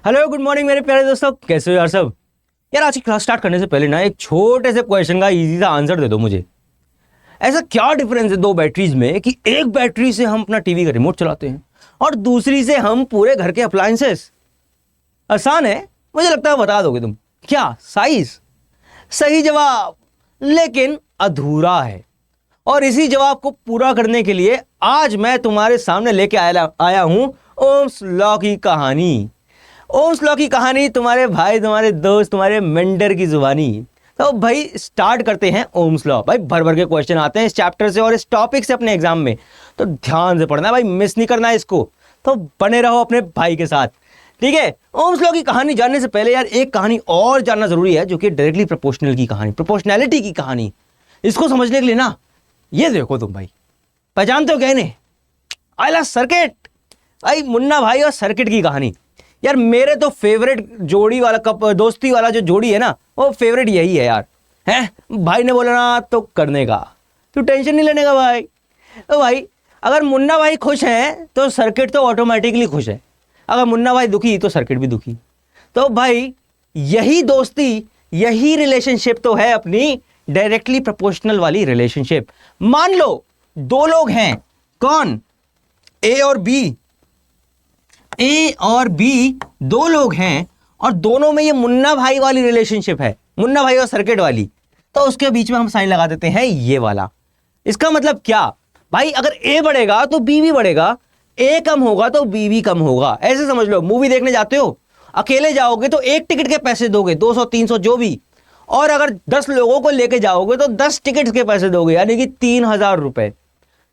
Hello good morning मेरे प्यारे दोस्तों, कैसे हो यार सब। यार आज की क्लास स्टार्ट करने से पहले ना एक छोटे से क्वेश्चन का इजी सा आंसर दे दो मुझे। ऐसा क्या डिफरेंस है दो बैटरीज में कि एक बैटरी से हम अपना टीवी का रिमोट चलाते हैं और दूसरी से हम पूरे घर के अप्लायंसेस। आसान है, मुझे लगता है बता दोगे तुम। क्या? साइज। सही जवाब, लेकिन अधूरा है। और इसी जवाब को पूरा करने के लिए आज मैं तुम्हारे सामने लेके आया हूं ओम्स लॉ की कहानी। ओम्स लॉ की कहानी तुम्हारे भाई, तुम्हारे दोस्त, तुम्हारे मेंटर की जुबानी। तो भाई स्टार्ट करते हैं ओम्स लॉ। भाई भर भर के क्वेश्चन आते हैं इस चैप्टर से और इस टॉपिक से अपने एग्जाम में, तो ध्यान से पढ़ना है भाई, मिस नहीं करना है इसको। तो बने रहो अपने भाई के साथ, ठीक है। ओम्स लॉ की कहानी जानने से पहले यार एक कहानी और जानना जरूरी है, जो कि डायरेक्टली प्रोपोर्शनल की कहानी, प्रोपोर्शनैलिटी की कहानी। इसको समझने के लिए ना ये देखो तुम भाई, पहचानते हो क्या इन्हें? आइला सर्किट। भाई मुन्ना भाई और सर्किट की कहानी। यार मेरे तो फेवरेट जोड़ी वाला दोस्ती वाला जो जोड़ी है ना, वो फेवरेट यही है यार। हैं भाई ने बोला ना तो करने का, तो टेंशन नहीं लेने का भाई। तो भाई अगर मुन्ना भाई खुश हैं तो सर्किट तो ऑटोमेटिकली खुश है, अगर मुन्ना भाई दुखी तो सर्किट भी दुखी। तो भाई यही दोस्ती, यही रिलेशनशिप तो है अपनी डायरेक्टली प्रोपोर्शनल वाली रिलेशनशिप। मान लो दो लोग हैं, कौन? ए और बी। ए और बी दो लोग हैं और दोनों में ये मुन्ना भाई वाली रिलेशनशिप है, मुन्ना भाई और सर्किट वाली। तो उसके बीच में हम साइन लगा देते हैं ये वाला। इसका मतलब क्या भाई? अगर ए बढ़ेगा तो बी भी बढ़ेगा, ए कम होगा तो बी भी कम होगा। ऐसे समझ लो, मूवी देखने जाते हो, अकेले जाओगे तो एक टिकट के पैसे दोगे, 200 300 जो भी, और अगर 10 लोगों को लेके जाओगे तो 10 टिकट के पैसे दोगे, यानी कि 3000 रुपए।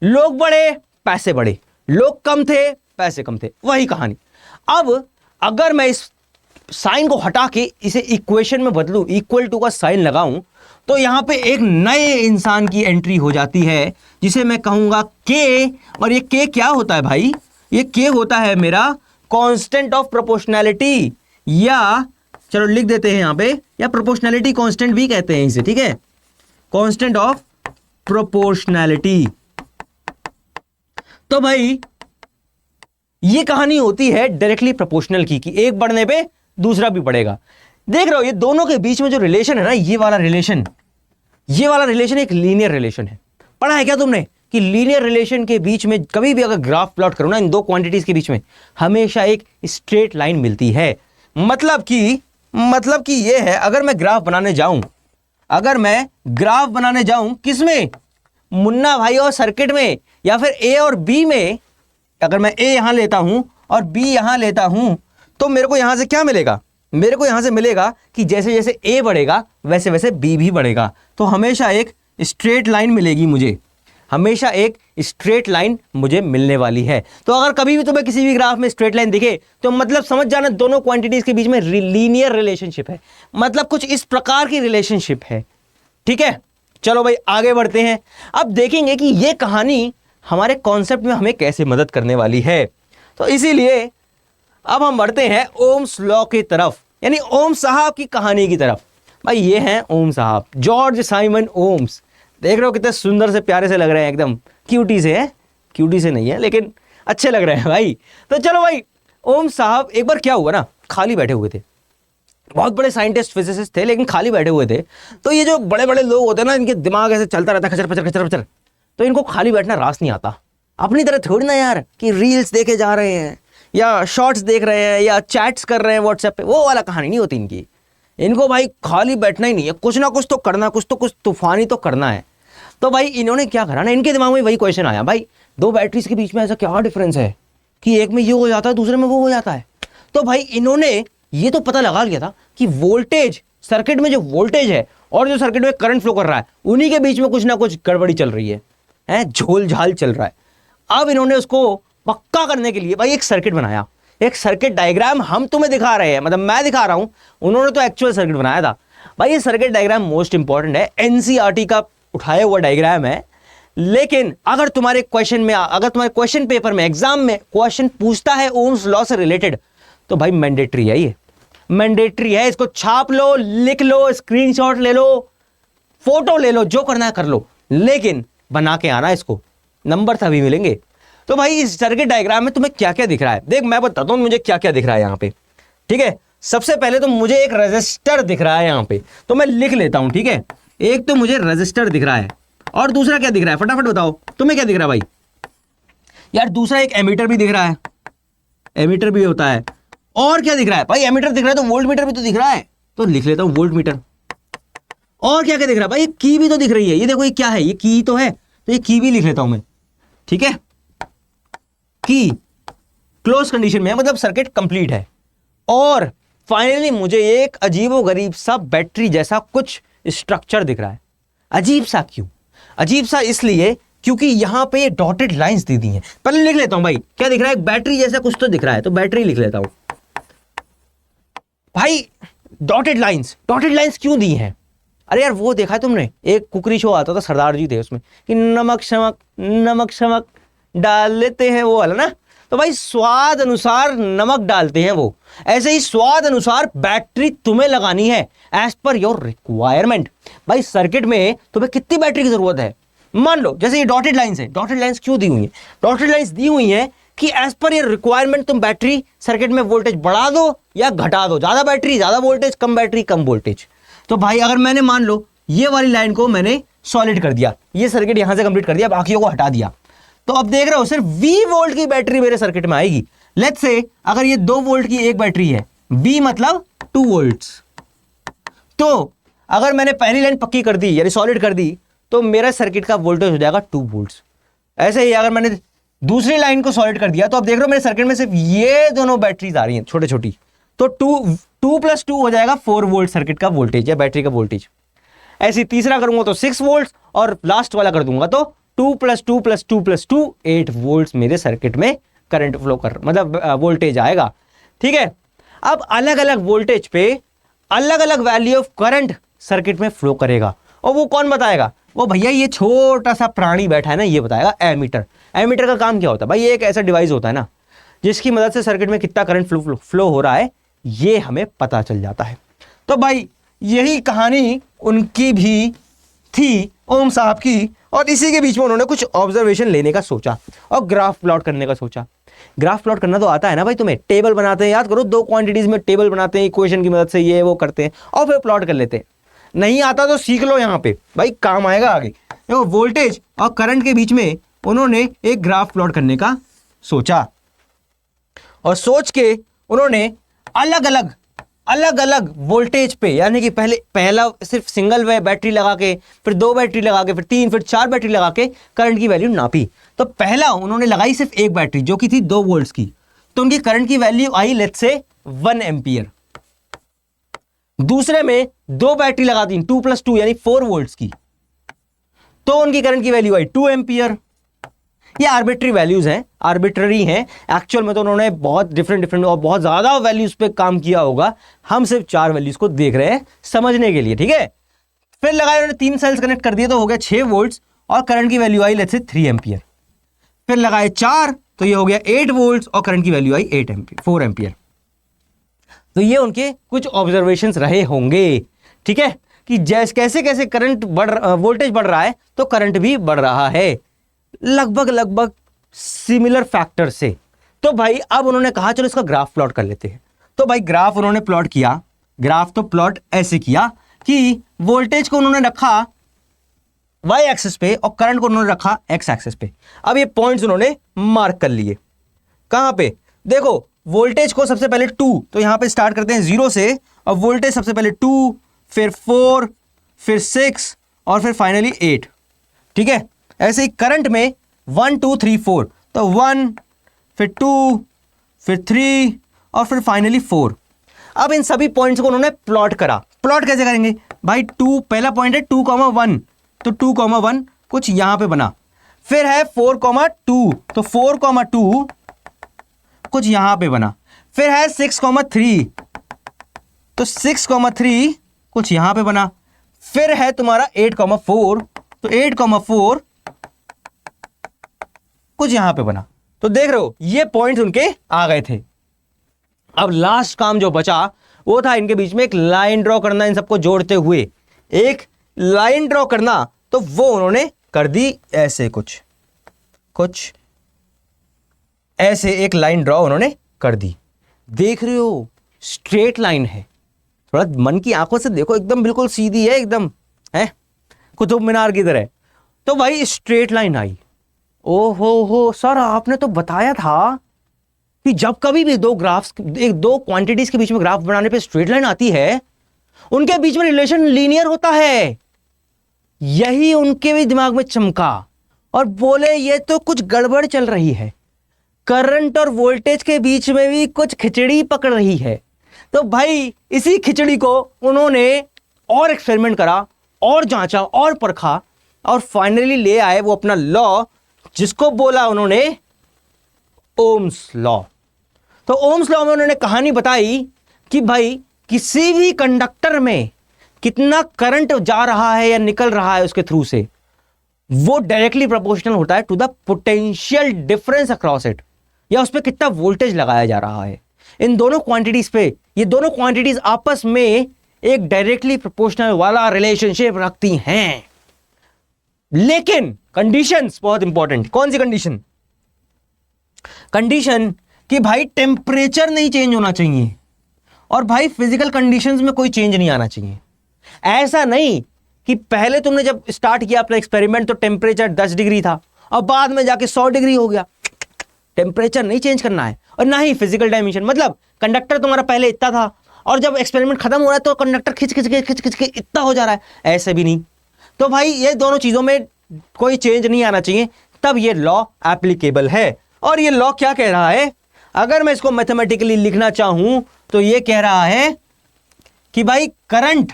लोग बढ़े पैसे बढ़े, लोग कम थे पैसे कम थे, वही कहानी। अब अगर मैं इस साइन को हटा के इसे इक्वेशन में बदलूं, इक्वल टू का साइन लगाऊं, तो यहां पे एक नए इंसान की एंट्री हो जाती है, जिसे मैं कहूंगा के। और ये के क्या होता है भाई? ये के होता है मेरा कांस्टेंट ऑफ प्रोपोर्शनैलिटी, या चलो लिख देते हैं यहां पे, या प्रोपोर्शनैलिटी कांस्टेंट भी कहते हैं इसे, ठीक है। Constant of proportionality. तो भाई ये कहानी होती है डायरेक्टली प्रोपोर्शनल की, कि एक बढ़ने पे दूसरा भी बढ़ेगा। देख रहे हो ये दोनों के बीच में जो रिलेशन है ना, ये वाला रिलेशन एक लीनियर रिलेशन है। पढ़ा है क्या तुमने कि लीनियर रिलेशन के बीच में कभी भी अगर ग्राफ प्लॉट करो ना, इन दो क्वांटिटीज के बीच में हमेशा एक स्ट्रेट लाइन मिलती है। मतलब कि ये है, अगर मैं ग्राफ बनाने जाऊं किसमें? मुन्ना भाई और सर्किट में, या फिर ए और बी में। अगर मैं ए यहां लेता हूं और बी यहां लेता हूं, तो मेरे को यहां से क्या मिलेगा? मेरे को यहां से मिलेगा कि जैसे जैसे ए बढ़ेगा वैसे वैसे बी भी बढ़ेगा। तो हमेशा एक स्ट्रेट लाइन मिलेगी मुझे, हमेशा एक स्ट्रेट लाइन मुझे मिलने वाली है। तो अगर कभी भी तुम्हें किसी भी ग्राफ में स्ट्रेट लाइन दिखे तो मतलब समझ जाना दोनों क्वांटिटीज के बीच में लीनियर रिलेशनशिप है, मतलब कुछ इस प्रकार की रिलेशनशिप है, ठीक है। चलो भाई आगे बढ़ते हैं। अब देखेंगे कि यह कहानी हमारे कॉन्सेप्ट में हमें कैसे मदद करने वाली है। तो इसीलिए अब हम बढ़ते हैं ओम्स लॉ की तरफ, यानी ओम साहब की कहानी की तरफ। भाई ये हैं ओम साहब, जॉर्ज साइमन ओम्स। देख रहे हो कितने सुंदर से प्यारे से लग रहे हैं, एकदम क्यूटी से है, क्यूटी से नहीं है लेकिन अच्छे लग रहे हैं भाई। तो चलो भाई, ओम साहब एक बार क्या हुआ ना, खाली बैठे हुए थे, बहुत बड़े साइंटिस्ट फिजिसिस्ट थे लेकिन खाली बैठे हुए थे। तो ये जो बड़े बड़े लोग होते हैं ना, इनके दिमाग ऐसे चलता रहता है खचर पचर खचर पचर, तो इनको खाली बैठना रास नहीं आता। अपनी तरह थोड़ी ना यार कि रील्स देखे जा रहे हैं या शॉर्ट्स देख रहे हैं या चैट्स कर रहे हैं व्हाट्सएप पे, वो वाला कहानी नहीं होती इनकी। इनको भाई खाली बैठना ही नहीं है, कुछ ना कुछ तो करना, कुछ तूफानी तो करना है। तो भाई इन्होंने क्या करा ना, इनके दिमाग में वही क्वेश्चन आया, भाई दो बैटरीज के बीच में ऐसा क्या डिफरेंस है कि एक में ये हो जाता है दूसरे में वो हो जाता है। तो भाई इन्होंने ये तो पता लगा लिया था कि वोल्टेज, सर्किट में जो वोल्टेज है और जो सर्किट में करंट फ्लो कर रहा है, उन्हीं के बीच में कुछ ना कुछ गड़बड़ी चल रही है, झोल झाल चल रहा है। अब इन्होंने उसको पक्का करने के लिए भाई एक सर्किट बनाया, एक सर्किट डायग्राम हम तुम्हें दिखा रहे हैं, मतलब मैं दिखा रहा हूं, उन्होंने तो एक्चुअल सर्किट बनाया था। भाई ये सर्किट डायग्राम मोस्ट इंपॉर्टेंट है, एनसीईआरटी का उठाया हुआ डायग्राम है। लेकिन अगर तुम्हारे क्वेश्चन पेपर में, एग्जाम में क्वेश्चन पूछता है ओम्स लॉ से रिलेटेड, तो भाई मैंडेटरी है, ये मैंडेटरी है। इसको छाप लो, लिख लो, स्क्रीनशॉट ले लो, फोटो ले लो, जो करना है कर लो, लेकिन बना के आना इसको, नंबर तभी मिलेंगे। तो भाई इस सर्किट डायग्राम में तुम्हें क्या क्या दिख रहा है, देख मैं बताता हूं मुझे क्या क्या दिख रहा है यहाँ पे। ठीक है, सबसे पहले तो मुझे एक रजिस्टर दिख रहा है यहां पे, तो मैं लिख लेता हूं। ठीक है, एक तो मुझे रजिस्टर दिख रहा है और दूसरा क्या दिख रहा है, फटाफट बताओ तुम्हें क्या दिख रहा है भाई? यार दूसरा एक एमीटर भी दिख रहा है, एमीटर भी होता है। और क्या दिख रहा है भाई? एमीटर दिख रहा है तो वोल्ट मीटर भी तो दिख रहा है, तो लिख लेता हूं वोल्ट मीटर। और क्या क्या दिख रहा है भाई? की भी तो दिख रही है, ये देखो ये क्या है, ये की तो है, तो ये की भी लिख लेता हूं मैं। ठीक है, की क्लोज कंडीशन में है, मतलब सर्किट कंप्लीट है। और फाइनली मुझे एक अजीबोगरीब सा बैटरी जैसा कुछ स्ट्रक्चर दिख रहा है। अजीब सा क्यों? अजीब सा इसलिए क्योंकि यहां पे डॉटेड लाइंस दे दी हैं। पहले लिख लेता हूं भाई, क्या दिख रहा है? एक बैटरी जैसा कुछ तो दिख रहा है, तो बैटरी लिख लेता हूं भाई। डॉटेड लाइंस क्यों दी हैं? अरे यार वो देखा है तुमने, एक कुकरी शो आता था, सरदार जी थे उसमें, कि नमक शमक डाल लेते हैं, वो वाला ना। तो भाई स्वाद अनुसार नमक डालते हैं वो, ऐसे ही स्वाद अनुसार बैटरी तुम्हें लगानी है एज पर योर रिक्वायरमेंट। भाई सर्किट में तुम्हें कितनी बैटरी की जरूरत है? मान लो जैसे ये डॉटेड लाइंस है, डॉटेड लाइंस क्यों दी हुई है? डॉटेड लाइंस दी हुई है कि एज पर योर रिक्वायरमेंट तुम बैटरी सर्किट में वोल्टेज बढ़ा दो या घटा दो, ज्यादा बैटरी ज्यादा वोल्टेज, कम बैटरी कम वोल्टेज। तो भाई अगर मैंने मान लो ये वाली लाइन को मैंने सॉलिड कर दिया, ये सर्किट यहां से कंप्लीट कर दिया, बाकियों को हटा दिया, तो अब देख रहे हो सिर्फ V वोल्ट की बैटरी मेरे सर्किट में आएगी। लेट्स से अगर ये 2 वोल्ट की एक बैटरी है, V मतलब 2 वोल्ट्स, तो अगर मैंने पहली लाइन पक्की कर दी यानी सॉलिड कर दी, तो मेरा सर्किट का वोल्टेज हो जाएगा 2 वोल्ट्स। ऐसे ही अगर मैंने दूसरी लाइन को सॉलिड कर दिया, तो अब देख रहे हो मेरे सर्किट में सिर्फ ये दोनों बैटरीज आ रही हैं छोटे छोटी, तो 2 + 2 हो जाएगा 4 वोल्ट सर्किट का वोल्टेज या बैटरी का वोल्टेज। ऐसे तीसरा करूंगा तो 6 वोल्ट, और लास्ट वाला कर दूंगा तो 2 + 2 + 2 + 2 8 वोल्ट मेरे सर्किट में करंट फ्लो कर, मतलब वोल्टेज आएगा। ठीक है, अब अलग अलग वोल्टेज पे अलग अलग वैल्यू ऑफ करंट सर्किट में फ्लो करेगा, और वो कौन बताएगा? वो भैया ये छोटा सा प्राणी बैठा है ना, ये बताएगा, एमीटर। एमीटर का काम क्या होता है भाई? ये एक ऐसा डिवाइस होता है ना जिसकी मदद से सर्किट में कितना करंट फ्लो हो रहा है ये हमें पता चल जाता है। तो भाई यही कहानी उनकी भी थी, ओम साहब की, और इसी के बीच में उन्होंने कुछ ऑब्जर्वेशन लेने का सोचा और ग्राफ प्लॉट करने का सोचा। ग्राफ प्लॉट करना तो आता है ना भाई तुम्हें? टेबल बनाते हैं, याद करो, 2 क्वांटिटीज में टेबल बनाते हैं, इक्वेशन की मदद से ये वो करते हैं और फिर प्लॉट कर लेते हैं। नहीं आता तो सीख लो, यहाँ पे भाई काम आएगा आगे। देखो वोल्टेज और करंट के बीच में उन्होंने एक ग्राफ प्लॉट करने का सोचा, और सोच के उन्होंने अलग अलग वोल्टेज पे, यानी कि पहला सिर्फ सिंगल वे बैटरी लगा के, फिर 2 बैटरी लगा के, फिर 3, फिर 4 बैटरी लगा के करंट की वैल्यू नापी। तो पहला उन्होंने लगाई सिर्फ एक बैटरी जो कि थी 2 वोल्ट्स की, तो उनकी करंट की value I let's say 1 ampere. दूसरे में 2 बैटरी लगा दी 2 + 2 यानी 4 वोल्ट्स की, तो उनकी करंट की वैल्यू आई 2 एम्पियर। ये आर्बिट्री वैल्यूज हैं, आर्बिट्ररी हैं, एक्चुअल में तो उन्होंने बहुत डिफरेंट और बहुत ज्यादा वैल्यूज पे काम किया होगा। हम सिर्फ 4 वैल्यूज को देख रहे हैं समझने के लिए, ठीक है। फिर लगाए उन्होंने 3 सेल्स कनेक्ट कर दिए तो हो गया 6 वोल्ट्स, और करंट की value I let's say 3 ampere. फिर लगाए 4 तो ये हो गया 8 वोल्ट्स और करंट की वैल्यू आई 4 एम्पियर। तो ये उनके कुछ ऑब्जर्वेशंस रहे होंगे, ठीक है, कि जैसे कैसे कैसे करंट वोल्टेज बढ़ रहा है तो करंट भी बढ़ रहा है, लगभग सिमिलर फैक्टर से। तो भाई अब उन्होंने कहा चलो इसका ग्राफ प्लॉट कर लेते हैं। तो भाई ग्राफ उन्होंने प्लॉट किया। ग्राफ तो प्लॉट ऐसे किया कि वोल्टेज को उन्होंने रखा वाई एक्सिस पे और करंट को उन्होंने रखा एक्स एक्सिस पे। अब ये पॉइंट्स उन्होंने मार्क कर लिए। कहां पे? देखो वोल्टेज को सबसे पहले 2, तो यहां पे स्टार्ट करते हैं 0 से, और वोल्टेज सबसे पहले 2, फिर 4, फिर 6 और फिर फाइनली 8, ठीक है। ऐसे ही करंट में 1 2 3 4, तो 1 फिर 2 फिर 3 और फिर फाइनली 4। अब इन सभी पॉइंट्स को उन्होंने प्लॉट करा। प्लॉट कैसे करेंगे भाई? 2 पहला पॉइंट है 2,1, तो 2,1 कुछ यहां पे बना, फिर है 4,2, तो 4,2 कुछ यहां पे बना, फिर है 6,3, तो 6,3 कुछ यहां पे बना, फिर है तुम्हारा 8,4, तो 8,4 कुछ यहां पे बना। तो देख रहे हो ये पॉइंट्स उनके आ गए थे। अब लास्ट काम जो बचा वो था इनके बीच में एक लाइन ड्रॉ करना, इन सबको जोड़ते हुए एक लाइन ड्रॉ करना। तो वो उन्होंने कर दी ऐसे, कुछ ऐसे एक लाइन ड्रॉ उन्होंने कर दी। देख रहे हो स्ट्रेट लाइन है, थोड़ा मन की आंखों से देखो, एकदम बिल्कुल सीधी है, एकदम है कुतुब मीनार की तरह। तो भाई स्ट्रेट लाइन आई। ओहो सर, आपने तो बताया था कि जब कभी भी दो क्वांटिटीज के बीच में ग्राफ बनाने पे स्ट्रेट लाइन आती है, उनके बीच में रिलेशन लीनियर होता है। यही उनके भी दिमाग में चमका और बोले ये तो कुछ गड़बड़ चल रही है, करंट और वोल्टेज के बीच में भी कुछ खिचड़ी पकड़ रही है। तो भाई इसी खिचड़ी को उन्होंने और एक्सपेरिमेंट करा और जांचा और परखा और फाइनली ले आए वो अपना लॉ, जिसको बोला उन्होंने ओम्स लॉ। तो ओम्स लॉ में उन्होंने कहानी बताई कि भाई किसी भी कंडक्टर में कितना करंट जा रहा है या निकल रहा है उसके थ्रू से, वो डायरेक्टली प्रोपोर्शनल होता है to the potential difference across it, या उस पर कितना वोल्टेज लगाया जा रहा है। इन दोनों क्वांटिटीज पे, ये दोनों क्वांटिटीज आपस में एक डायरेक्टली प्रोपोर्शनल वाला रिलेशनशिप रखती हैं। लेकिन कंडीशंस बहुत इंपॉर्टेंट। कौन सी कंडीशन? कंडीशन कि भाई टेम्परेचर नहीं चेंज होना चाहिए और भाई फिजिकल कंडीशंस में कोई चेंज नहीं आना चाहिए। ऐसा नहीं कि पहले तुमने जब स्टार्ट किया अपना एक्सपेरिमेंट तो टेम्परेचर 10 डिग्री था और बाद में जाके 100 डिग्री हो गया। टेम्परेचर नहीं चेंज करना है और ना ही फिजिकल डायमेंशन। मतलब कंडक्टर तुम्हारा पहले इतना था और जब एक्सपेरिमेंट खत्म हो रहा है तो कंडक्टर खिंच के इतना हो जा रहा है, ऐसे भी नहीं। तो भाई ये दोनों चीजों में कोई चेंज नहीं आना चाहिए, तब ये लॉ एप्लीकेबल है। और ये लॉ क्या कह रहा है, अगर मैं इसको मैथमेटिकली लिखना चाहूं तो ये कह रहा है कि भाई करंट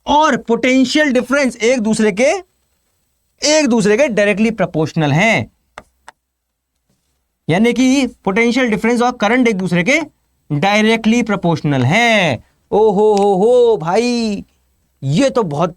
और पोटेंशियल डिफरेंस एक दूसरे के डायरेक्टली प्रोपोर्शनल हैं। यानी कि पोटेंशियल डिफरेंस और करंट एक दूसरे के डायरेक्टली प्रोपोर्शनल हैं। हो भाई, ये तो बहुत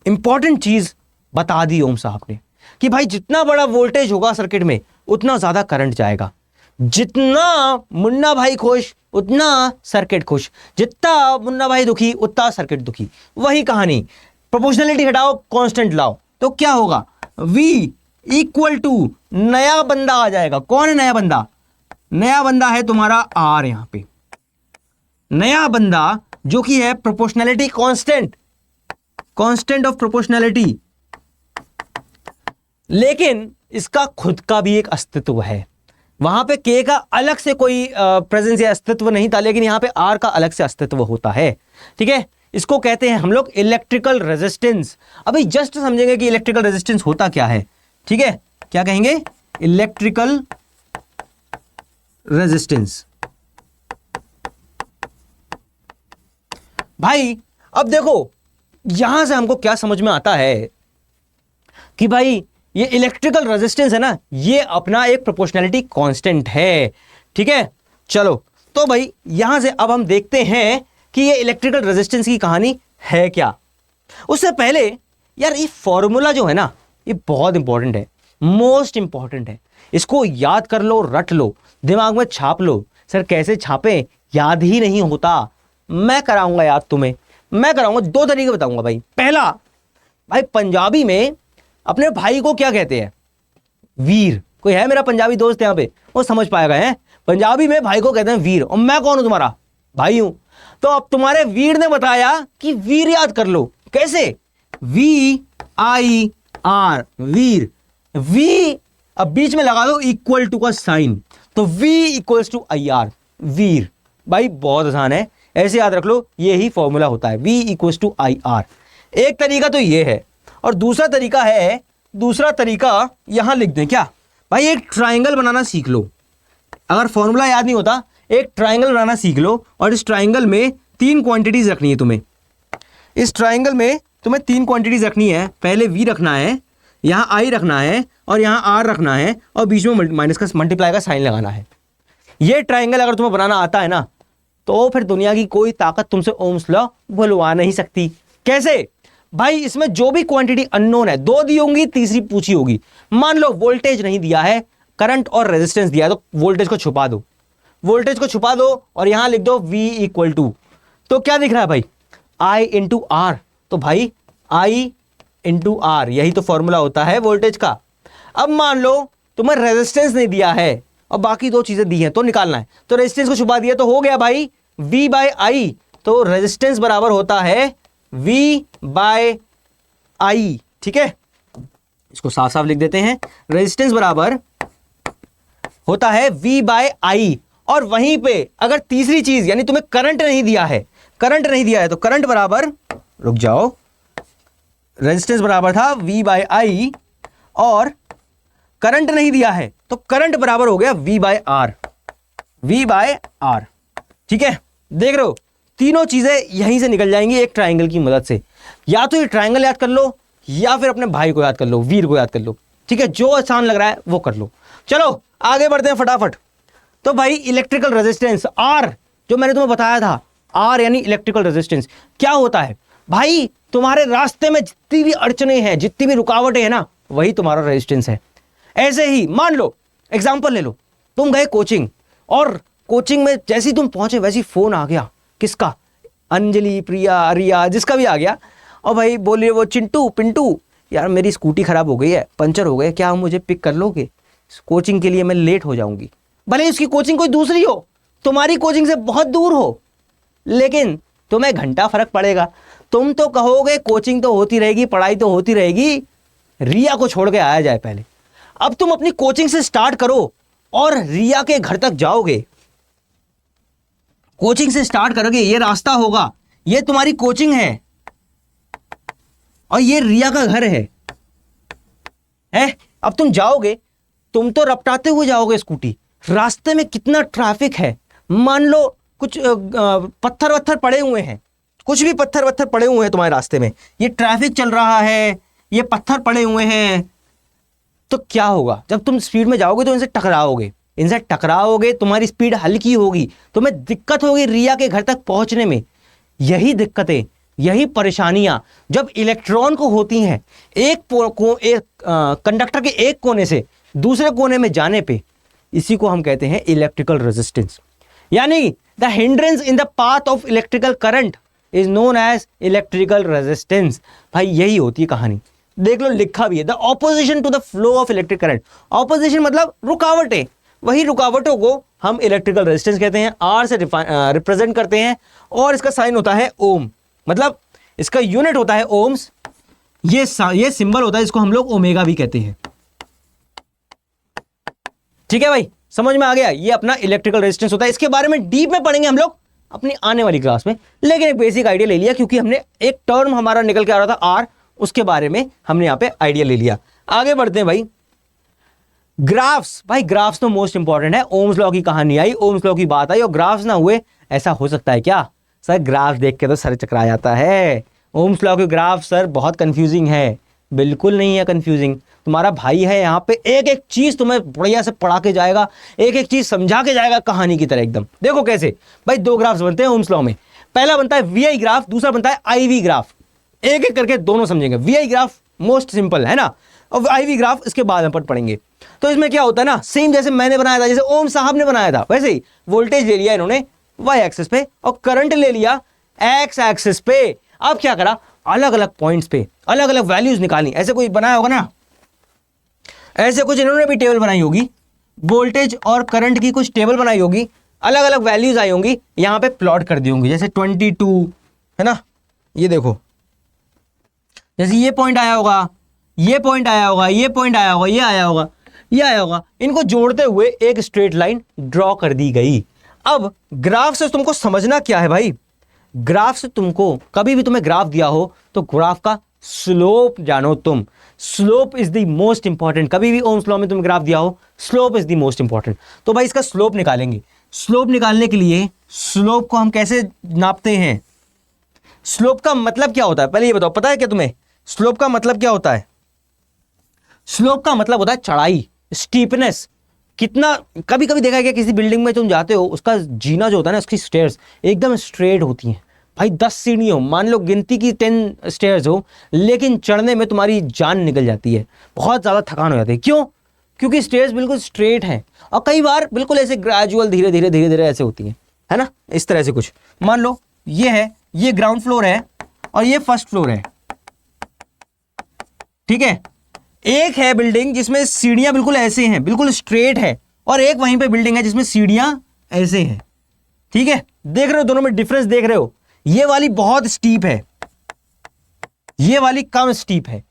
इंपॉर्टेंट चीज बता दी ओम साहब ने कि भाई जितना बड़ा वोल्टेज होगा सर्किट में उतना ज्यादा करंट जाएगा। जितना मुन्ना भाई खुश उतना सर्किट खुश, जितना मुन्ना भाई दुखी उतना सर्किट दुखी। वही कहानी, प्रोपोर्शनलिटी हटाओ, कांस्टेंट लाओ तो क्या होगा, V इक्वल टू नया बंदा आ जाएगा। कौन है नया बंदा? नया बंदा है तुम्हारा R। यहां पे नया बंदा जो कि है प्रोपोर्शनलिटी कांस्टेंट ऑफ प्रोपोर्शनलिटी, लेकिन इसका खुद का भी एक अस्तित्व है। वहां पे K का अलग से कोई प्रेजेंस या अस्तित्व नहीं था, लेकिन यहां पे R का अलग से अस्तित्व होता है। ठीक है, इसको कहते हैं हम लोग इलेक्ट्रिकल रेजिस्टेंस। अभी जस्ट समझेंगे कि इलेक्ट्रिकल रेजिस्टेंस होता क्या है। ठीक है, क्या कहेंगे? Electrical resistance. भाई अब देखो यहां से हमको क्या समझ में आता है कि भाई ये इलेक्ट्रिकल रेजिस्टेंस है ना, ये अपना एक प्रोपोर्शनलिटी कांस्टेंट है। ठीक है, चलो तो भाई यहां से अब हम देखते हैं कि ये इलेक्ट्रिकल रेजिस्टेंस की कहानी है क्या। उससे पहले यार ये फॉर्मूला जो है ना, ये बहुत इंपॉर्टेंट है, मोस्ट इंपॉर्टेंट है। इसको याद कर लो, रट लो, दिमाग में छाप लो। सर कैसे छापे, याद ही नहीं होता। मैं कराऊंगा याद तुम्हें, मैं कराऊंगा। 2 तरीके बताऊंगा भाई। पहला, भाई पंजाबी में अपने भाई को क्या कहते हैं? वीर। कोई है मेरा पंजाबी दोस्त यहां पे, वो समझ पाएगा है। पंजाबी में भाई को कहते हैं वीर, और मैं कौन हूं? तुम्हारा भाई हूं। तो अब तुम्हारे वीर ने बताया कि वीर याद कर लो। कैसे? VIR, वीर। V अब बीच में लगा दो इक्वल टू का साइन, तो V इक्वल्स टू IR, वीर। भाई बहुत आसान है, ऐसे याद रख लो, ये ही फॉर्मूला होता है, V इक्वल्स टू IR। एक तरीका तो ये है, और दूसरा तरीका यहां लिख दें क्या भाई, एक ट्राइंगल बनाना सीख लो। अगर फॉर्मूला याद नहीं होता, एक ट्राइंगल बनाना सीख लो, और इस ट्राइंगल में 3 क्वांटिटीज रखनी है तुम्हें। इस ट्राइंगल में तुम्हें 3 क्वांटिटीज रखनी है। पहले V रखना है, यहाँ I रखना है, और यहाँ R रखना है, और बीच में माइनस का मल्टीप्लाई का साइन लगाना है। ये ट्राइंगल अगर तुम्हें बनाना आता है ना, तो फिर दुनिया की कोई ताकत तुमसे ओम्स लॉ भुलवा नहीं सकती। कैसे? भाई इसमें जो भी क्वांटिटी अननोन है, 2 दी होंगी, तीसरी पूछी होगी। मान लो वोल्टेज नहीं दिया है, करंट और रेजिस्टेंस दिया है, तो वोल्टेज को छुपा दो, और यहां लिख दो V इक्वल टू, तो क्या दिख रहा है भाई, I इंटू R। तो भाई I इंटू R, यही तो फॉर्मूला होता है वोल्टेज का। अब मान लो तुम्हें रेजिस्टेंस नहीं दिया है और बाकी 2 चीजें दी हैं, तो निकालना है, तो रेजिस्टेंस को छुपा दिया तो हो गया भाई V बाय आई, तो रेजिस्टेंस बराबर होता है V बाय आई। ठीक है, इसको साफ साफ लिख देते हैं, रेजिस्टेंस बराबर होता है V बाय आई। और वहीं पे अगर तीसरी चीज यानी तुम्हें करंट नहीं दिया है, करंट नहीं दिया है, तो करंट बराबर, रुक जाओ, रेजिस्टेंस बराबर था V बाय आई और करंट नहीं दिया है तो करंट बराबर हो गया V by R, V by R. ठीक है, देख रहे हो तीनों चीजें यहीं से निकल जाएंगी एक ट्राइंगल की मदद से। या तो ये ट्राइंगल याद कर लो या फिर अपने भाई को याद कर लो, वीर को याद कर लो। ठीक है, जो आसान लग रहा है वो कर लो। चलो आगे बढ़ते हैं फटाफट। तो भाई इलेक्ट्रिकल रेजिस्टेंस R, जो मैंने तुम्हें बताया था, R यानी इलेक्ट्रिकल रेजिस्टेंस क्या होता है भाई? तुम्हारे रास्ते में जितनी भी अड़चने हैं, जितनी भी रुकावटें हैं ना, वही तुम्हारा रेजिस्टेंस है। ऐसे ही मान लो, एग्जांपल ले लो, तुम गए कोचिंग और कोचिंग में जैसे ही तुम पहुंचे वैसे ही फोन आ गया, किसका? अंजलि, प्रिया, रिया, जिसका भी आ गया, और भाई बोलिए वो चिंटू, पिंटू, यार मेरी स्कूटी खराब हो गई है, पंचर हो गए, क्या मुझे पिक कर लोगे? कोचिंग के लिए मैं लेट हो जाऊंगी। भले उसकी कोचिंग कोई दूसरी हो, तुम्हारी कोचिंग से बहुत दूर हो, लेकिन तुम्हें घंटा फर्क पड़ेगा। तुम तो कहोगे कोचिंग तो होती रहेगी, पढ़ाई तो होती रहेगी, रिया को छोड़ के आया जाए पहले। अब तुम अपनी कोचिंग से स्टार्ट करो और रिया के घर तक जाओगे। कोचिंग से स्टार्ट करोगे, ये रास्ता होगा, ये तुम्हारी कोचिंग है और ये रिया का घर है। अब तुम जाओगे, तुम तो रपटाते हुए जाओगे स्कूटी, रास्ते में कितना ट्रैफिक है। मान लो कुछ पत्थर वत्थर पड़े हुए हैं, कुछ भी पत्थर वत्थर पड़े हुए हैं तुम्हारे रास्ते में, ये ट्रैफिक चल रहा है, ये पत्थर पड़े हुए हैं, तो क्या होगा? जब तुम स्पीड में जाओगे तो इनसे टकराओगे, तुम्हारी स्पीड हल्की होगी, तुम्हें दिक्कत होगी रिया के घर तक पहुंचने में। यही दिक्कतें, यही परेशानियां जब इलेक्ट्रॉन को होती हैं एक कंडक्टर के एक कोने से दूसरे कोने में जाने पे, इसी को हम कहते हैं इलेक्ट्रिकल रेजिस्टेंस। यानी the hindrance in the path of electrical current is known as electrical resistance. भाई यही होती है कहानी, देख लो लिखा भी है, the opposition to the flow of electric current. Opposition मतलब रुकावटें, वही रुकावटों को हम इलेक्ट्रिकल रेजिस्टेंस कहते हैं, आर से रिप्रेजेंट करते हैं और इसका साइन होता है ओम, मतलब इसका यूनिट होता है ओम्स। ये सिंबल होता है, इसको हम लोग ओमेगा भी कहते हैं। ठीक है भाई, समझ में आ गया? ये अपना इलेक्ट्रिकल रेजिस्टेंस होता है। इसके बारे में डीप में पढ़ेंगे हम लोग अपनी आने वाली क्लास में, लेकिन एक बेसिक आइडिया ले लिया क्योंकि हमने एक टर्म हमारा निकल के आ रहा था आर, उसके बारे में हमने यहां पे आइडिया ले लिया। आगे बढ़ते हैं भाई। ग्राफ्स, भाई ग्राफ्स तो मोस्ट इंपॉर्टेंट है। ओम्स लॉ की कहानी आई, ओम्स लॉ की बात आई और ग्राफ्स ना हुए, ऐसा हो सकता है क्या? सर ग्राफ देख के तो सर चकरा जाता है। ओम्स लॉ के ग्राफ सर बहुत कंफ्यूजिंग है। बिल्कुल नहीं है कंफ्यूजिंग, तुम्हारा भाई है यहाँ पे, एक एक चीज तुम्हें बढ़िया से पढ़ा के जाएगा, एक एक चीज समझा के जाएगा कहानी की तरह एकदम। देखो कैसे भाई, दो ग्राफ्स बनते हैं ओम्स लॉ में। पहला बनता है वी आई ग्राफ, दूसरा बनता है आई वी ग्राफ। एक एक करके दोनों समझेंगे। V I graph most simple है ना, और आई वी ग्राफ इसके बाद हम पढ़ेंगे। तो इसमें क्या होता है ना, सेम जैसे मैंने बनाया था, जैसे ओम साहब ने बनाया था, वैसे ही वोल्टेज ले लिया इन्होंने वाई एक्सिस पे और करंट ले लिया एक्स एक्सिस पे। अब क्या करा, अलग अलग पॉइंट्स पे अलग अलग वैल्यूज निकालनी। ऐसे कोई बनाया होगा ना, ऐसे कुछ इन्होंने भी टेबल बनाई होगी, वोल्टेज और करंट की कुछ टेबल बनाई होगी, अलग अलग वैल्यूज आई होंगी, यहां पे प्लॉट कर दी होंगी। जैसे 22 है ना, ये देखो, जैसे ये पॉइंट आया होगा, ये पॉइंट आया होगा, ये पॉइंट आया होगा, ये आया होगा, ये आया होगा, इनको जोड़ते हुए एक स्ट्रेट लाइन ड्रॉ कर दी गई। अब ग्राफ से तुमको समझना क्या है भाई, ग्राफ से तुमको कभी भी तुम्हें ग्राफ दिया हो तो ग्राफ का स्लोप जानो तुम। Slope is the most important. कभी भी ओम्स लॉ में तुम्हें ग्राफ दिया हो, slope is the most important. तो भाई इसका स्लोप निकालेंगे। स्लोप निकालने के लिए स्लोप को हम कैसे नापते हैं? स्लोप का मतलब क्या होता है पहले ये बताओ, पता है क्या तुम्हें स्लोप का मतलब क्या होता है? स्लोप का मतलब होता है चढ़ाई, स्टीपनेस। कितना कभी कभी देखा है क्या, किसी बिल्डिंग में तुम जाते हो, उसका जीना जो होता है ना, उसकी स्टेयर्स एकदम स्ट्रेट होती हैं। भाई 10 सीढ़ी हो, मान लो गिनती की 10 स्टेयर्स हो, लेकिन चढ़ने में तुम्हारी जान निकल जाती है, बहुत ज़्यादा थकान हो जाती है। क्यों? क्योंकि स्टेयर्स बिल्कुल स्ट्रेट हैं और कई बार बिल्कुल ऐसे ग्रेजुअल धीरे धीरे धीरे धीरे ऐसे होती हैं, है ना, इस तरह से कुछ। मान लो ये है, ये ग्राउंड फ्लोर है और ये फर्स्ट फ्लोर है, ठीक है। एक है बिल्डिंग जिसमें सीढ़ियां बिल्कुल ऐसे हैं, बिल्कुल स्ट्रेट है, और एक वहीं पे बिल्डिंग है जिसमें सीढ़ियां ऐसे हैं, ठीक है, देख रहे हो दोनों में डिफरेंस देख रहे हो, ये वाली बहुत स्टीप है, ये वाली कम स्टीप है।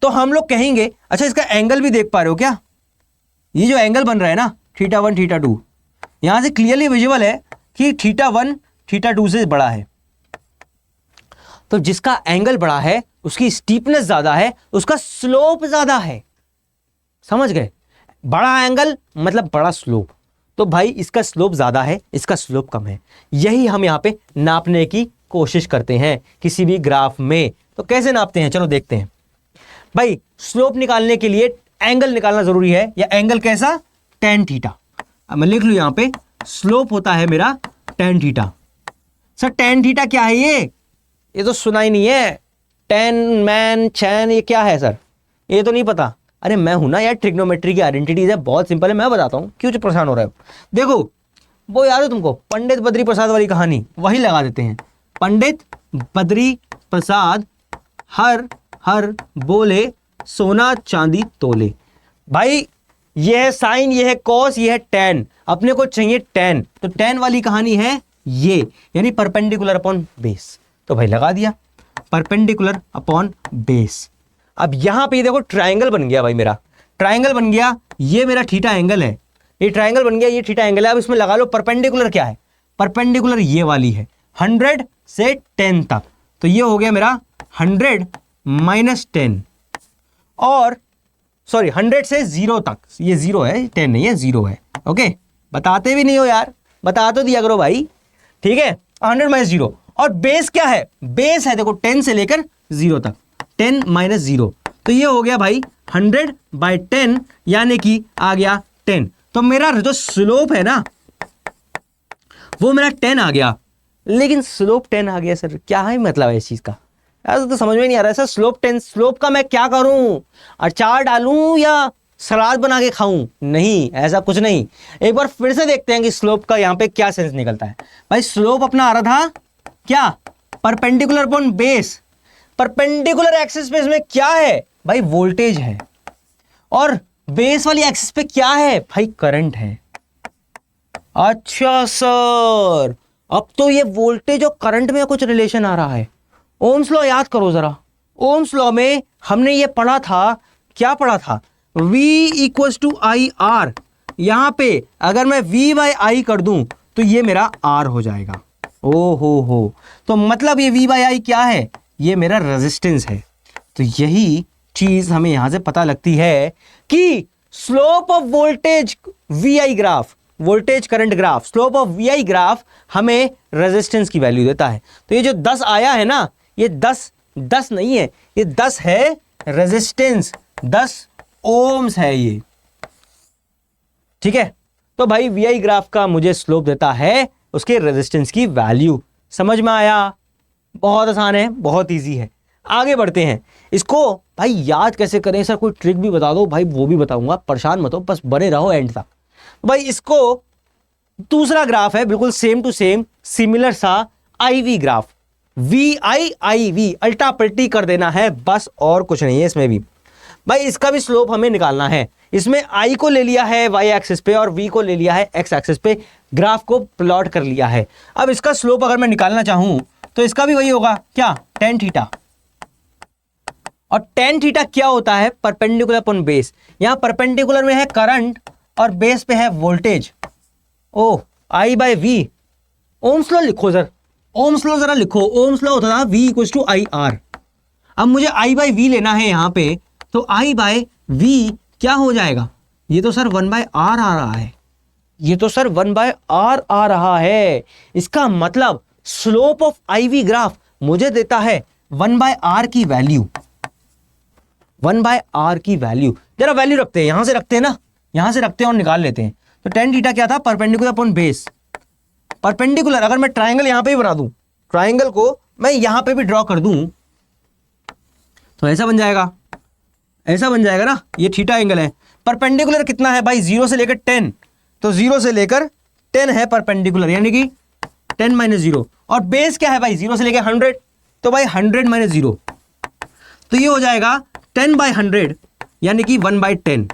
तो हम लोग कहेंगे, अच्छा इसका एंगल भी देख पा रहे हो क्या, ये जो एंगल बन रहा है ना θ1 θ2, यहां से क्लियरली विजुअल है कि θ1 θ2 से बड़ा है। तो जिसका एंगल बड़ा है उसकी स्टीपनेस ज्यादा है, उसका स्लोप ज्यादा है। समझ गए, बड़ा एंगल मतलब बड़ा स्लोप। तो भाई इसका स्लोप ज्यादा है, इसका स्लोप कम है। यही हम यहां पे नापने की कोशिश करते हैं किसी भी ग्राफ में। तो कैसे नापते हैं, चलो देखते हैं। भाई स्लोप निकालने के लिए एंगल निकालना जरूरी है, या एंगल कैसा, tan थीटा। अब मैं लिख लूं यहां पे, स्लोप होता है मेरा tan theta. Sir tan theta क्या है, ये तो सुना ही नहीं है, टेन मैन चैन, ये क्या है सर, ये तो नहीं पता। अरे मैं हूं ना यार, ट्रिग्नोमेट्री की आइडेंटिटीज है, बहुत सिंपल है, मैं बताता हूं, क्यों परेशान हो रहे हो। देखो वो याद है तुमको पंडित बद्री प्रसाद वाली कहानी, वही लगा देते हैं। पंडित बद्री प्रसाद हर हर बोले सोना चांदी तोले। भाई ये है साइन, ये है कॉस, ये है टैन, अपने को चाहिए टैन। तो टैन वाली कहानी है ये, यानी परपेंडिकुलर अपॉन बेस। तो भाई लगा दिया परपेंडिकुलर अपॉन बेस। अब यहां पे देखो ट्रायंगल बन गया भाई, मेरा ट्रायंगल बन गया, ये मेरा थीटा एंगल है, ये ट्रायंगल बन गया, ये थीटा एंगल है। अब इसमें लगा लो परपेंडिकुलर क्या है, परपेंडिकुलर ये वाली है 100 से 10 तक। तो ये हो गया मेरा 100 माइनस 10, और सॉरी 100 से 0 तक, ये 0 है 10 नहीं है 0 है। ओके, बताते भी नहीं हो यार, बता तो दिया करो भाई, ठीक है। 100 माइनस 0, और बेस क्या है, बेस है देखो 10 से लेकर 0 तक, 10 माइनस 0। तो ये हो गया भाई 100 बाई 10, यानी कि आ गया 10। तो मेरा जो स्लोप है ना वो मेरा 10 आ गया। लेकिन स्लोप 10 आ गया सर, क्या है मतलब है इस चीज का, ऐसा तो समझ में नहीं आ रहा है सर। स्लोप 10, स्लोप का मैं क्या करूं, अचार डालूं या सलाद बना के खाऊं, नहीं ऐसा कुछ नहीं। एक बार फिर से देखते हैं कि स्लोप का यहां पे क्या सेंस निकलता है। भाई स्लोप अपना आ रहा था क्या, perpendicular upon base. Perpendicular axis पे इसमें क्या है भाई, वोल्टेज है, और बेस वाली एक्सिस पे क्या है भाई, करंट है। अच्छा सर, अब तो ये वोल्टेज और करंट में कुछ रिलेशन आ रहा है। ओम्स लॉ याद करो जरा, ओम्स लॉ में हमने ये पढ़ा था, क्या पढ़ा था, V equals to I R. यहां पे अगर मैं V बाई आई कर दूं तो ये मेरा R हो जाएगा। ओ हो, तो मतलब ये V बाई आई क्या है, ये मेरा रेजिस्टेंस है। तो यही चीज हमें यहां से पता लगती है कि slope of voltage VI graph, voltage current graph, slope of VI graph हमें रेजिस्टेंस की वैल्यू देता है। तो ये जो 10 आया है ना, ये 10 नहीं है, ये 10 है रेजिस्टेंस, 10 ओम्स है ये, ठीक है। तो भाई VI ग्राफ का मुझे स्लोप देता है उसके रेजिस्टेंस की वैल्यू। समझ में आया, बहुत आसान है, बहुत इजी है। आगे बढ़ते हैं, इसको भाई याद कैसे करें सर, कोई ट्रिक भी बता दो भाई, वो भी बताऊंगा, परेशान मत हो, बस बने रहो एंड तक। भाई इसको दूसरा ग्राफ है बिल्कुल सेम टू सेम, सिमिलर सा IV ग्राफ, VI अल्टा पल्टी कर देना है बस, और कुछ नहीं है इसमें भी। भाई इसका भी स्लोप हमें निकालना है। इसमें I को ले लिया है Y एक्सिस पे और V को ले लिया है X एक्सिस पे, ग्राफ को प्लॉट कर लिया है। अब इसका स्लोप अगर मैं निकालना चाहूं तो इसका भी वही होगा क्या, tan थीटा। और tan थीटा क्या होता है, परपेंडिकुलर अपॉन बेस। यहां परपेंडिकुलर में है करंट और बेस पे है voltage. Oh I by V, Ohm's law लिखो सर, ओम्स लॉ जरा लिखो। ओम्स लॉ होता था V equals to I R. अब मुझे I बाई V लेना है यहां पे, तो I बाई V क्या हो जाएगा, ये तो सर 1 बाय R आ रहा है, ये तो सर 1 बाय R आ रहा है। इसका मतलब स्लोप ऑफ IV ग्राफ मुझे देता है 1 बाय R की वैल्यू, 1 बाय R की वैल्यू। जरा वैल्यू रखते हैं, यहां से रखते हैं ना, यहां से रखते हैं और निकाल लेते हैं। तो tan थीटा क्या था, परपेंडिकुलर अपॉन बेस। परपेंडिकुलर अगर मैं ट्राइंगल यहां पे ही बना दूं, ट्राइंगल को मैं यहां पे भी ड्रॉ कर दूं तो ऐसा बन जाएगा, ऐसा बन जाएगा ना, ये थीटा एंगल है। परपेंडिकुलर कितना है भाई, 0 से लेकर 10, तो 0 से लेकर 10 है परपेंडिकुलर, यानी कि 10 माइनस 0। और बेस क्या है भाई, 0 से लेकर 100, तो भाई 100 माइनस 0, तो ये हो जाएगा 10 बाई 100, यानी कि 1 बाई 10।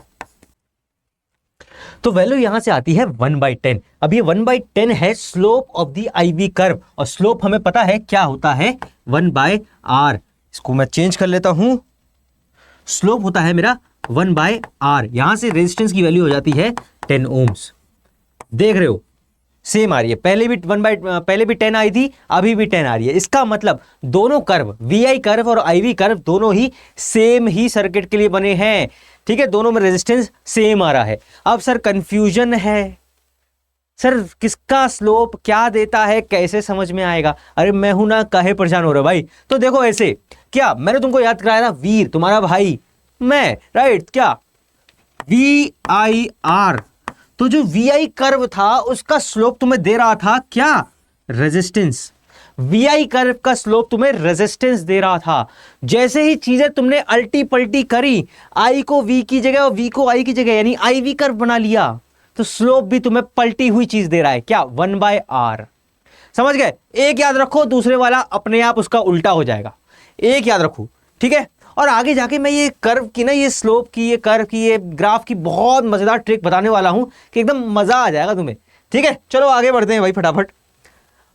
तो वैल्यू यहां से आती है 1/10। अब ये 1/10 है slope of the IV curve, और स्लोप हमें पता है क्या होता है 1/r। इसको मैं चेंज कर लेता हूं, स्लोप होता है मेरा 1/r। यहां से रेजिस्टेंस की वैल्यू हो जाती है 10 ओम्स। देख रहे हो सेम आ रही है, पहले भी 10 आई थी, अभी भी 10 आ रही है। इसका मतलब दोनों कर्व VI कर्व और IV कर्व दोनों ही सेम ही सर्किट के लिए बने हैं, ठीक है, दोनों में रेजिस्टेंस सेम आ रहा है। अब सर कंफ्यूजन है, सर किसका स्लोप क्या देता है, कैसे समझ में आएगा? अरे मैं हूं ना, काहे परेशान हो रहे हो भाई? तो देखो ऐसे, क्या मैंने तुमको याद कराया था, वीर तुम्हारा भाई मैं, राइट, क्या VIR। तो जो VI कर्व था उसका स्लोप तुम्हें दे रहा था क्या? रेजिस्टेंस। VI कर्व का स्लोप तुम्हें रेजिस्टेंस दे रहा था। जैसे ही चीजें तुमने अल्टी पल्टी करी, I को V की जगह और V को I की जगह, यानी IV कर्व बना लिया, तो स्लोप भी तुम्हें पलटी हुई चीज दे रहा है क्या? 1/r। समझ गए? एक याद रखो, दूसरे वाला अपने आप उसका उल्टा हो जाएगा, एक याद रखो, ठीक है। और आगे जाके मैं ये कर्व की ना, ये स्लोप की, ये कर्व की, ये ग्राफ की बहुत मजेदार ट्रिक बताने वाला हूं कि एकदम मजा आ जाएगा तुम्हें, ठीक है। चलो आगे बढ़ते हैं भाई फटाफट।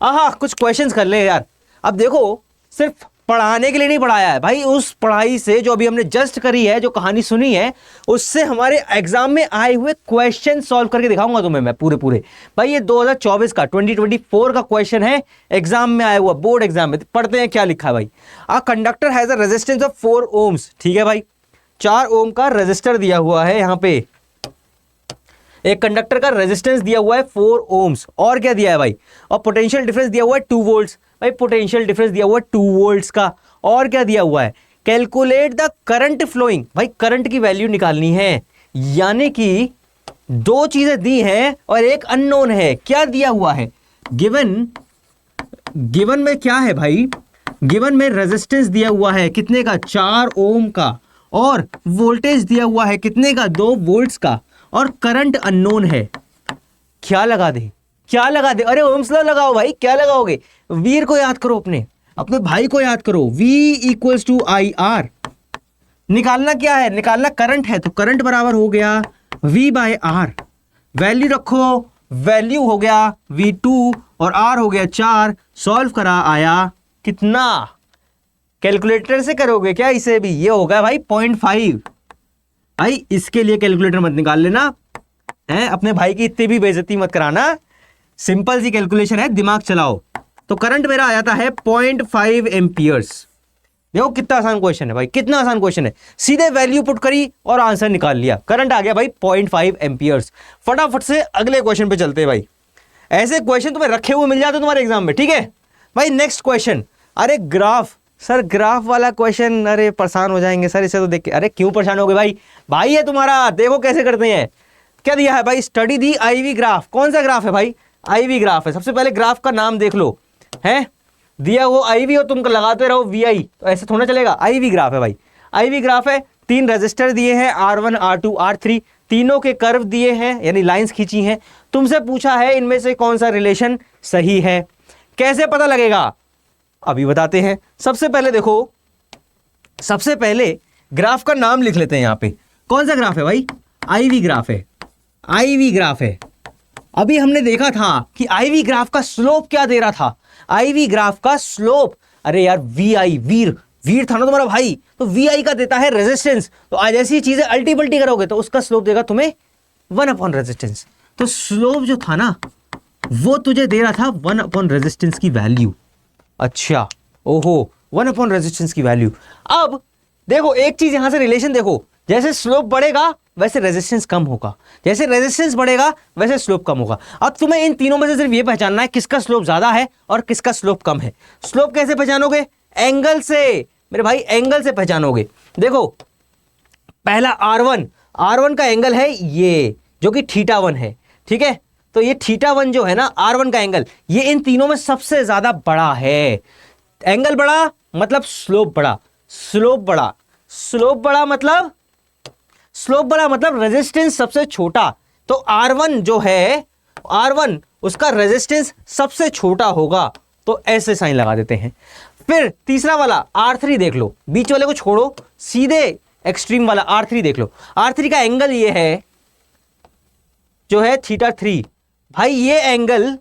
कुछ क्वेश्चंस कर ले यार। अब देखो, सिर्फ पढ़ाने के लिए नहीं पढ़ाया है भाई, उस पढ़ाई से जो अभी हमने जस्ट करी है, जो कहानी सुनी है, उससे हमारे एग्जाम में आए हुए क्वेश्चन सॉल्व करके दिखाऊंगा तुम्हें मैं पूरे भाई। ये 2024 का 2024 का क्वेश्चन है, एग्जाम में आया हुआ, बोर्ड एग्जाम में। पढ़ते हैं क्या लिखा है भाई। A conductor has a resistance of 4 ohms, ठीक है भाई, 4 ओम का रेजिस्टर दिया हुआ है यहाँ पे, एक कंडक्टर का रेजिस्टेंस दिया हुआ है 4 ओम्स, और क्या दिया है भाई? और पोटेंशियल डिफरेंस दिया हुआ है 2 वोल्ट्स। भाई पोटेंशियल डिफरेंस दिया हुआ है 2 वोल्ट्स का, और क्या दिया हुआ है? Calculate the current flowing. भाई करंट की वैल्यू निकालनी है, यानी कि दो चीजें दी हैं और एक अननोन है। क्या दिया हुआ है? गिवन में क्या है भाई? गिवन में रेजिस्टेंस दिया हुआ है कितने का? 4 ओम का, और वोल्टेज दिया हुआ है कितने का? 2 वोल्ट्स का, और करंट अननोन है। क्या लगा दे? क्या लगा दे? अरे ओम्स लॉ लगाओ भाई। क्या लगाओगे? वीर को याद करो, अपने भाई को याद करो। V equals to IR। निकालना क्या है? निकालना करंट है, तो करंट बराबर हो गया V/R। वैल्यू रखो, वैल्यू हो गया V2 और R हो गया 4। सॉल्व करा, आया कितना? कैलकुलेटर से करोगे क्या इसे भी? ये होगा भाई 0.5। भाई इसके लिए कैलकुलेटर मत निकाल लेना है, अपने भाई की इतनी भी बेइज्जती मत कराना। सिंपल सी कैलकुलेशन है, दिमाग चलाओ। तो करंट मेरा आ जाता है 0.5 एम्पियर्स। देखो कितना आसान क्वेश्चन है भाई, कितना आसान क्वेश्चन है। सीधे वैल्यू पुट करी और आंसर निकाल लिया, करंट आ गया भाई 0.5 एम्पियर्स। फटाफट से अगले क्वेश्चन पे चलते हैं भाई। ऐसे क्वेश्चन तुम्हें रखे हुए मिल जाते तुम्हारे एग्जाम में, ठीक है भाई। नेक्स्ट क्वेश्चन, अरे ग्राफ, सर ग्राफ वाला क्वेश्चन, अरे परेशान हो जाएंगे सर इसे तो देख के। अरे क्यों परेशान हो गए भाई? भाई है तुम्हारा, देखो कैसे करते हैं। क्या दिया है भाई? स्टडी दी IV ग्राफ। कौन सा ग्राफ है भाई? IV ग्राफ है। सबसे पहले ग्राफ का नाम देख लो, है दिया वो IV और तुम लगाते रहो VI, तो ऐसे थोड़ा चलेगा। IV ग्राफ है भाई, IV ग्राफ है। 3 रजिस्टर दिए हैं, R1 R2 R3, तीनों के कर्व दिए हैं, यानी लाइंस खींची हैं। तुमसे पूछा है इनमें से कौन सा रिलेशन सही है। कैसे पता लगेगा? अभी बताते हैं। सबसे पहले देखो, सबसे पहले ग्राफ का नाम लिख लेते हैं। यहां पे कौन सा ग्राफ है भाई? IV ग्राफ है, IV ग्राफ है। अभी हमने देखा था कि IV ग्राफ का स्लोप क्या दे रहा था? IV ग्राफ का स्लोप, अरे यार VI, वीर था ना तुम्हारा भाई, तो VI का देता है रेजिस्टेंस। तो आज ऐसी चीजें अल्टी पल्टी करोगे तो उसका स्लोप देगा तुम्हें 1 रेजिस्टेंस। तो स्लोप जो था ना, वो तुझे दे रहा था 1 रेजिस्टेंस की वैल्यू। अच्छा, ओहो, 1 रेजिस्टेंस की वैल्यू। अब देखो एक चीज यहां से रिलेशन देखो, जैसे स्लोप बढ़ेगा वैसे रेजिस्टेंस कम होगा, जैसे रेजिस्टेंस बढ़ेगा वैसे स्लोप कम होगा। अब तुम्हें इन तीनों में से सिर्फ ये पहचानना है किसका स्लोप ज्यादा है और किसका स्लोप कम है। स्लोप कैसे पहचानोगे? एंगल से मेरे भाई, एंगल से पहचानोगे। देखो पहला R1 का एंगल है ये, जो कि θ1 है, ठीक है। तो ये θ1 जो है ना, R1 का एंगल, ये इन तीनों में सबसे ज्यादा बड़ा है। एंगल बड़ा मतलब स्लोप बड़ा, स्लोप बड़ा, स्लोप बड़ा मतलब, स्लोप बड़ा मतलब रेजिस्टेंस सबसे छोटा। तो R1 जो है, R1 उसका रेजिस्टेंस सबसे छोटा होगा, तो ऐसे साइन लगा देते हैं। फिर तीसरा वाला R3 देख लो, बीच वाले को छोड़ो, सीधे एक्सट्रीम वाला R3 देख लो। R3 का एंगल ये है, जो है θ3, भाई ये एंगल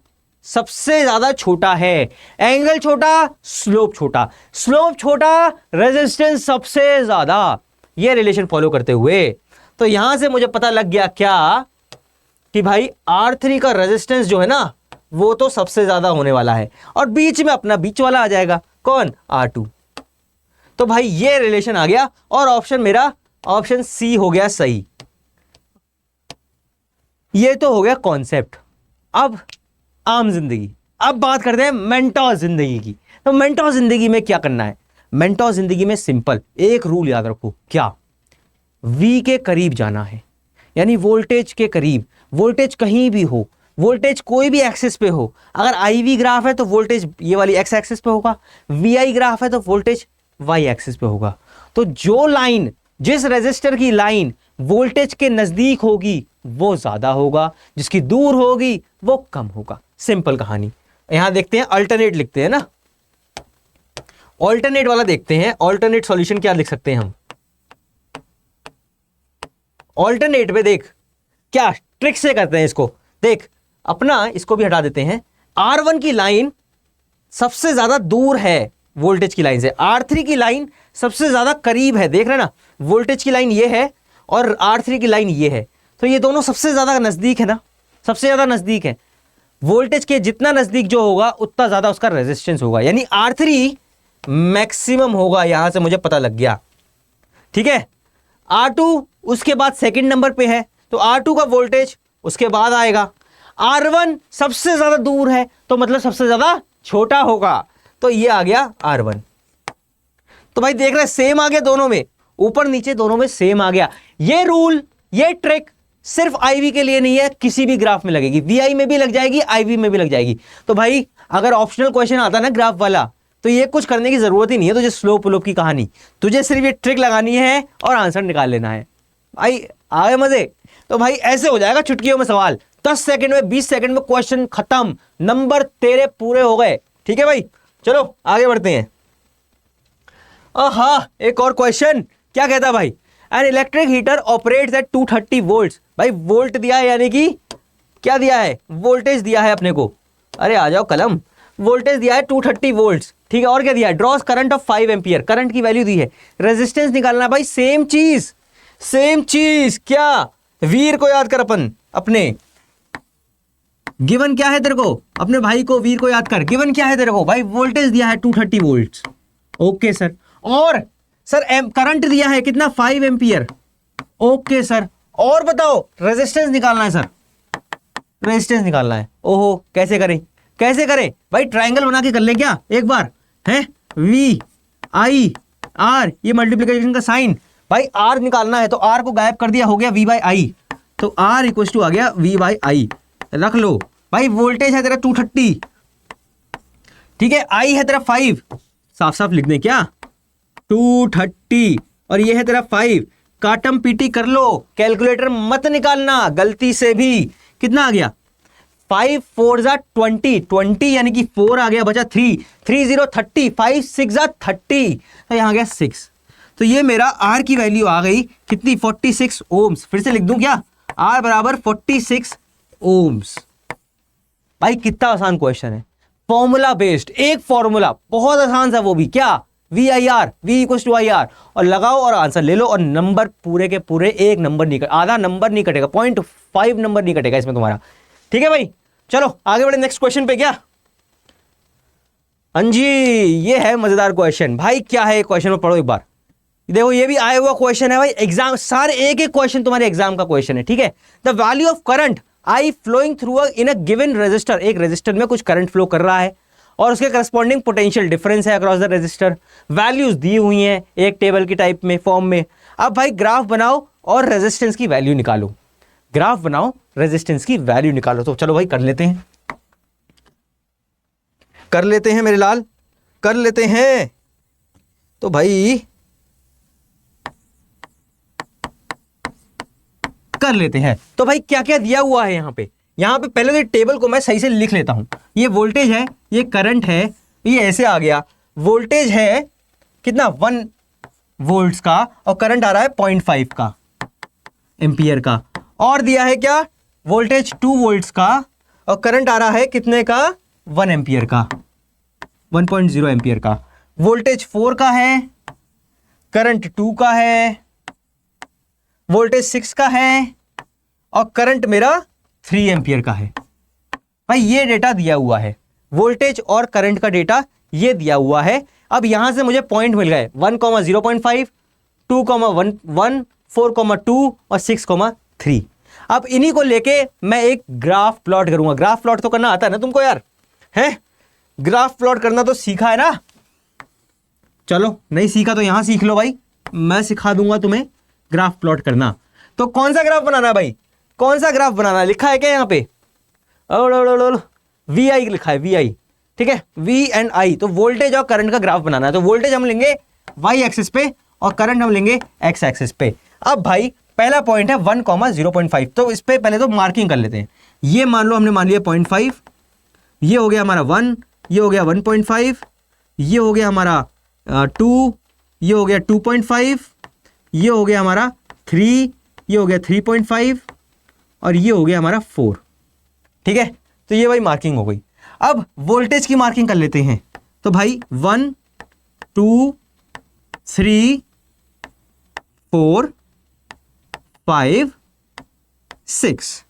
सबसे ज्यादा छोटा है। एंगल छोटा, स्लोप छोटा, स्लोप छोटा, रेजिस्टेंस सबसे ज्यादा। ये रिलेशन फॉलो करते हुए तो यहां से मुझे पता लग गया क्या कि भाई R3 का रेजिस्टेंस जो है ना वो तो सबसे ज्यादा होने वाला है, और बीच में अपना बीच वाला आ जाएगा, कौन? R2। तो भाई ये रिलेशन आ गया और ऑप्शन मेरा ऑप्शन सी हो गया सही। ये तो हो गया कॉन्सेप्ट। अब आम जिंदगी, अब बात करते हैं मेंटोर जिंदगी की। तो मेंटोर जिंदगी में क्या करना है? मेंटोर जिंदगी में सिंपल एक रूल याद रखो, क्या? V के करीब जाना है, यानी वोल्टेज के करीब। वोल्टेज कहीं भी हो, वोल्टेज कोई भी एक्सिस पे हो, अगर IV ग्राफ है तो वोल्टेज ये वाली X एक्सिस पे होगा, VI ग्राफ है तो वोल्टेज Y एक्सिस पे होगा। तो जो लाइन, जिस रेजिस्टर की लाइन वोल्टेज के नजदीक होगी वो ज्यादा होगा, जिसकी दूर होगी वो कम होगा। सिंपल कहानी। यहां देखते हैं, अल्टरनेट लिखते हैं ना, अल्टरनेट वाला देखते हैं। अल्टरनेट सॉल्यूशन क्या लिख सकते हैं हम? अल्टरनेट पे देख क्या ट्रिक से करते हैं इसको। देख अपना इसको भी हटा देते हैं। R1 की लाइन सबसे ज्यादा दूर है वोल्टेज की लाइन से, R3 की लाइन सबसे ज्यादा करीब है। देख रहे ना, वोल्टेज की लाइन ये है और R3 की लाइन ये है, तो ये दोनों सबसे ज्यादा नजदीक है ना, सबसे ज्यादा नजदीक है। वोल्टेज के जितना नजदीक जो होगा उतना ज्यादा उसका रेजिस्टेंस होगा, यानी R3 मैक्सिमम होगा। यहां से मुझे पता लग गया, ठीक है। R2 उसके बाद सेकंड नंबर पे है, तो R2 का वोल्टेज उसके बाद आएगा। R1 सबसे ज्यादा दूर है, तो मतलब सबसे ज्यादा छोटा होगा, तो ये आ गया R1। तो भाई देख रहे सेम आ गया दोनों में, ऊपर नीचे दोनों में सेम आ गया। ये रूल, ये ट्रिक सिर्फ IV के लिए नहीं है, किसी भी ग्राफ में लगेगी। VI में भी लग जाएगी, IV में भी लग जाएगी। तो भाई अगर ऑप्शनल क्वेश्चन आता ना ग्राफ वाला, तो ये कुछ करने की जरूरत ही नहीं है तुझे, स्लोप व्लोप की कहानी। तुझे सिर्फ ये ट्रिक लगानी है और आंसर निकाल लेना है। भाई आए मजे? तो भाई ऐसे हो जाएगा चुटकियों में सवाल, 10 सेकंड में, 20 सेकंड में क्वेश्चन खत्म, नंबर तेरे पूरे हो गए। ठीक है भाई, चलो आगे बढ़ते हैं। हाँ, एक और क्वेश्चन क्या कहता है भाई? An electric heater operates at 230 volts. भाई वोल्ट दिया है, यानी कि क्या दिया है? वोल्टेज दिया है अपने को। अरे आ जाओ कलम, वोल्टेज दिया है 230 वोल्ट्स, ठीक है। और क्या दिया है? ड्रॉस करंट ऑफ 5 एम्पियर, करंट की वैल्यू दी है। रेजिस्टेंस निकालना है भाई, सेम चीज, सेम चीज। क्या? वीर को याद कर, अपन अपने गिवन क्या है तेरे को, अपने भाई को वीर को याद कर। गिवन क्या है तेरे को भाई? वोल्टेज दिया है 230 वोल्ट्स। Okay sir. और सर करंट दिया है कितना? 5 एम्पियर। Okay sir. और बताओ, रेजिस्टेंस निकालना है सर, रेजिस्टेंस निकालना है। ओहो, कैसे करें, कैसे करें भाई? ट्रायंगल बना के कर ले क्या एक बार, है? V I R, ये मल्टीप्लिकेशन का साइन। भाई R निकालना है तो R को गायब कर दिया, हो गया V बाई I। तो R इक्वल टू आ गया V बाई I। रख लो भाई, वोल्टेज है तेरा 230, ठीक है। I है तेरा 5, साफ साफ लिख दें क्या? 230, और ये है तेरा 5। काटम पीटी कर लो, कैलकुलेटर मत निकालना गलती से भी। कितना आ गया? 5 4 जा 20, 20 यानी कि 4 आ गया, बचा 3, 3 0 30, 5 6 जा 30, तो यहां आ गया 6। तो ये मेरा R की वैल्यू आ गई कितनी? 46 ओम्स। फिर से लिख दूं क्या? R बराबर 46 ओम्स। भाई कितना आसान क्वेश्चन है, फॉर्मूला बेस्ड, एक फॉर्मूला, बहुत आसान सा, वो भी क्या? VIR, V equals to IR, और लगाओ और आंसर ले लो, और नंबर पूरे के पूरे, एक नंबर नहीं, आधा नंबर नहीं कटेगा, 0.5 नंबर नहीं कटेगा इसमें तुम्हारा। ठीक है भाई, चलो आगे बढ़े नेक्स्ट क्वेश्चन पे। क्या? हाँ जी, ये है मजेदार क्वेश्चन। भाई क्या है क्वेश्चन में, पढ़ो एक बार। देखो ये भी आया हुआ क्वेश्चन है भाई, एग्जाम, सारे एक एक क्वेश्चन तुम्हारे एग्जाम का क्वेश्चन है, ठीक है। The value of current I flowing through in a given resistor, एक रेजिस्टर में कुछ करंट फ्लो कर रहा है और उसके करस्पॉन्डिंग पोटेंशियल डिफरेंस है अक्रॉस द रेजिस्टर। वैल्यूज दी हुई हैं एक टेबल की टाइप में, फॉर्म में। अब भाई ग्राफ बनाओ और रेजिस्टेंस की वैल्यू निकालो, ग्राफ बनाओ, रेजिस्टेंस की वैल्यू निकालो। तो चलो भाई कर लेते हैं, कर लेते हैं मेरे लाल, कर लेते हैं। तो भाई कर लेते हैं। तो भाई क्या क्या दिया हुआ है यहाँ पे? यहाँ पे पहले तो टेबल को मैं सही से लिख लेता हूं। ये वोल्टेज है, ये करंट है, ये ऐसे आ गया। वोल्टेज है कितना? 1 वोल्ट्स का, और करंट आ रहा है 0.5 का एम्पियर का। और दिया है क्या? वोल्टेज 2 वोल्ट्स का और करंट आ रहा है कितने का, 1 एम्पियर का, 1.0 एम्पियर का। वोल्टेज 4 का है, करंट 2 का है, वोल्टेज 6 का है और करंट मेरा 3 एम्पियर का है। भाई ये डेटा दिया हुआ है, वोल्टेज और करंट का डेटा ये दिया हुआ है। अब यहां से मुझे पॉइंट मिल गए 1,0.5, 2,1, 4,2 और 6,3। अब इन्हीं को लेके मैं एक ग्राफ प्लॉट करूंगा। ग्राफ प्लॉट तो करना आता है ना तुमको यार, हैं? ग्राफ प्लॉट करना तो सीखा है ना? चलो नहीं सीखा तो यहां सीख लो भाई, मैं सिखा दूंगा तुम्हें ग्राफ प्लॉट करना। तो कौन सा ग्राफ बनाना है भाई, कौन सा ग्राफ बनाना लिखा है क्या यहाँ पे? वी आई लिखा है, वी आई, ठीक है, वी एंड आई। तो वोल्टेज और करंट का ग्राफ बनाना है। तो वोल्टेज हम लेंगे वाई एक्सिस पे और करंट हम लेंगे एक्स एक्सिस पे। अब भाई पहला पॉइंट है 1,0.5, तो इस पे पहले तो मार्किंग कर लेते हैं। ये मान लो हमने मान लिया 0.5, ये हो गया हमारा 1, ये हो गया 1.5, ये हो गया हमारा 2, ये हो गया 2.5, ये हो गया हमारा 3, ये हो गया 3.5 और ये हो गया हमारा 4। ठीक है, तो ये भाई मार्किंग हो गई। अब वोल्टेज की मार्किंग कर लेते हैं। तो भाई 1, 2, 3, 4, 5, 6।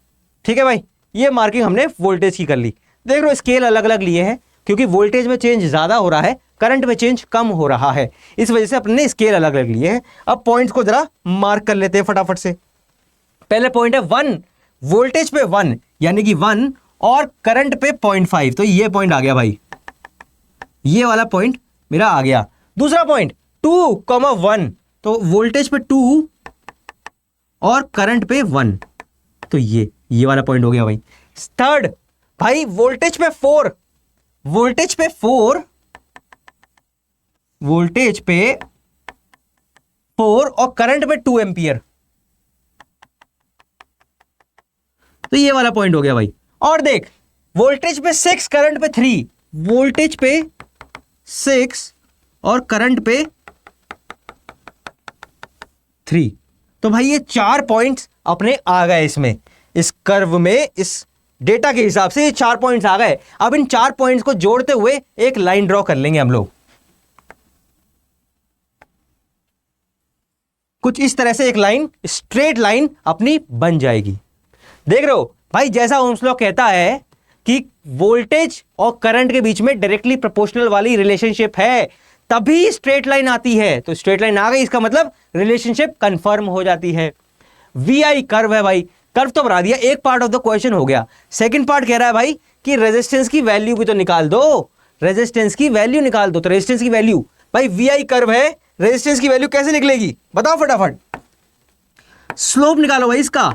ठीक है भाई, ये मार्किंग हमने वोल्टेज की कर ली। देख लो स्केल अलग अलग लिए हैं क्योंकि वोल्टेज में चेंज ज्यादा हो रहा है, करंट में चेंज कम हो रहा है, इस वजह से अपने स्केल अलग अलग लिए हैं। अब पॉइंट्स को जरा मार्क कर लेते हैं फटाफट से। पहले पॉइंट है 1, वोल्टेज पे 1 यानी कि 1 और करंट पे 0.5, तो ये पॉइंट आ गया भाई, ये वाला पॉइंट मेरा आ गया। दूसरा पॉइंट 2,1, तो वोल्टेज पे 2 और करंट पे 1, तो ये वाला पॉइंट हो गया भाई। थर्ड भाई वोल्टेज पे 4, वोल्टेज पे 4, वोल्टेज पे 4 और करंट पे 2 एम्पियर, तो ये वाला पॉइंट हो गया भाई। और देख वोल्टेज पे 6, करंट पे 3, वोल्टेज पे 6 और करंट पे 3, तो भाई ये 4 पॉइंट्स अपने आ गए इसमें, इस कर्व में, इस डेटा के हिसाब से ये 4 पॉइंट्स आ गए। अब इन 4 पॉइंट्स को जोड़ते हुए एक लाइन ड्रॉ कर लेंगे हम लोग, कुछ इस तरह से एक लाइन, स्ट्रेट लाइन अपनी बन जाएगी। देख रहे हो भाई, जैसा ओम्स लॉ कहता है कि वोल्टेज और करंट के बीच में डायरेक्टली प्रोपोर्शनल वाली रिलेशनशिप है, तभी स्ट्रेट लाइन आती है। तो स्ट्रेट लाइन आ गई, इसका मतलब रिलेशनशिप कंफर्म हो जाती है। वी आई कर्व है भाई, कर्व तो बना दिया, एक पार्ट ऑफ द क्वेश्चन हो गया। सेकंड पार्ट कह रहा है भाई कि रेजिस्टेंस की वैल्यू भी तो निकाल दो, रेजिस्टेंस की वैल्यू निकाल दो। तो रेजिस्टेंस की वैल्यू भाई, वी आई कर्व है, रेजिस्टेंस की वैल्यू कैसे निकलेगी बताओ फटाफट। स्लोप निकालो भाई इसका,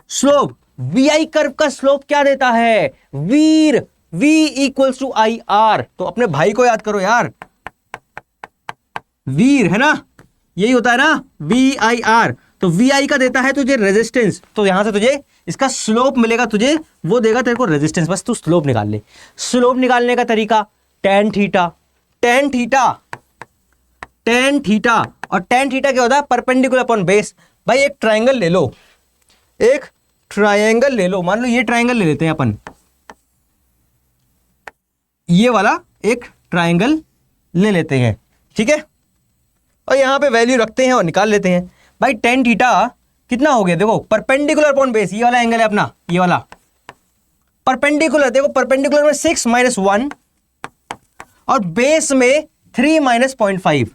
स्लोप, वी आई कर्व का स्लोप क्या देता है, वीर, V equals to I R. तो अपने भाई को याद करो यार, वीर है ना, यही होता है ना, वी आई आर। तो वी आई का देता है तुझे रेजिस्टेंस, तो यहां से तुझे इसका स्लोप मिलेगा, तुझे वो देगा तेरे को रेजिस्टेंस, बस तू स्लोप निकाल ले। स्लोप निकालने का तरीका tan theta, tan theta, tan theta, और tan थीटा क्या होता है, परपेंडिकुलर अपॉन बेस। भाई एक ट्राइंगल ले लो, एक ट्राइंगल ले लो, मान लो ये ट्राइंगल ले लेते हैं अपन, ये वाला एक ट्राइंगल ले लेते हैं, ठीक है, और यहां पे वैल्यू रखते हैं और निकाल लेते हैं। भाई tan थीटा कितना हो गया, देखो परपेंडिकुलर अपॉन बेस, ये वाला एंगल है अपना, ये वाला परपेंडिकुलर, देखो परपेंडिकुलर में 6 - 1 और बेस में 3 - 0.5,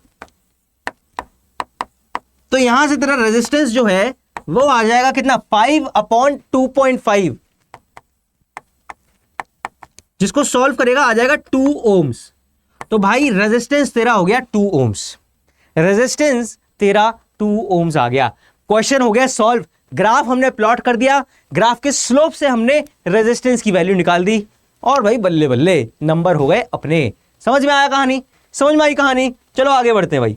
तो यहां से तेरा रेजिस्टेंस जो है वो आ जाएगा कितना, 5/2.5, जिसको सॉल्व करेगा आ जाएगा 2 ओम्स। तो भाई रेजिस्टेंस तेरा हो गया 2 ओम्स, रेजिस्टेंस तेरा 2 ओम्स आ गया। क्वेश्चन हो गया सॉल्व। ग्राफ हमने प्लॉट कर दिया, ग्राफ के स्लोप से हमने रेजिस्टेंस की वैल्यू निकाल दी, और भाई बल्ले बल्ले नंबर हो गए अपने। समझ में आया कहानी, समझ में आई कहानी। चलो आगे बढ़ते हैं भाई,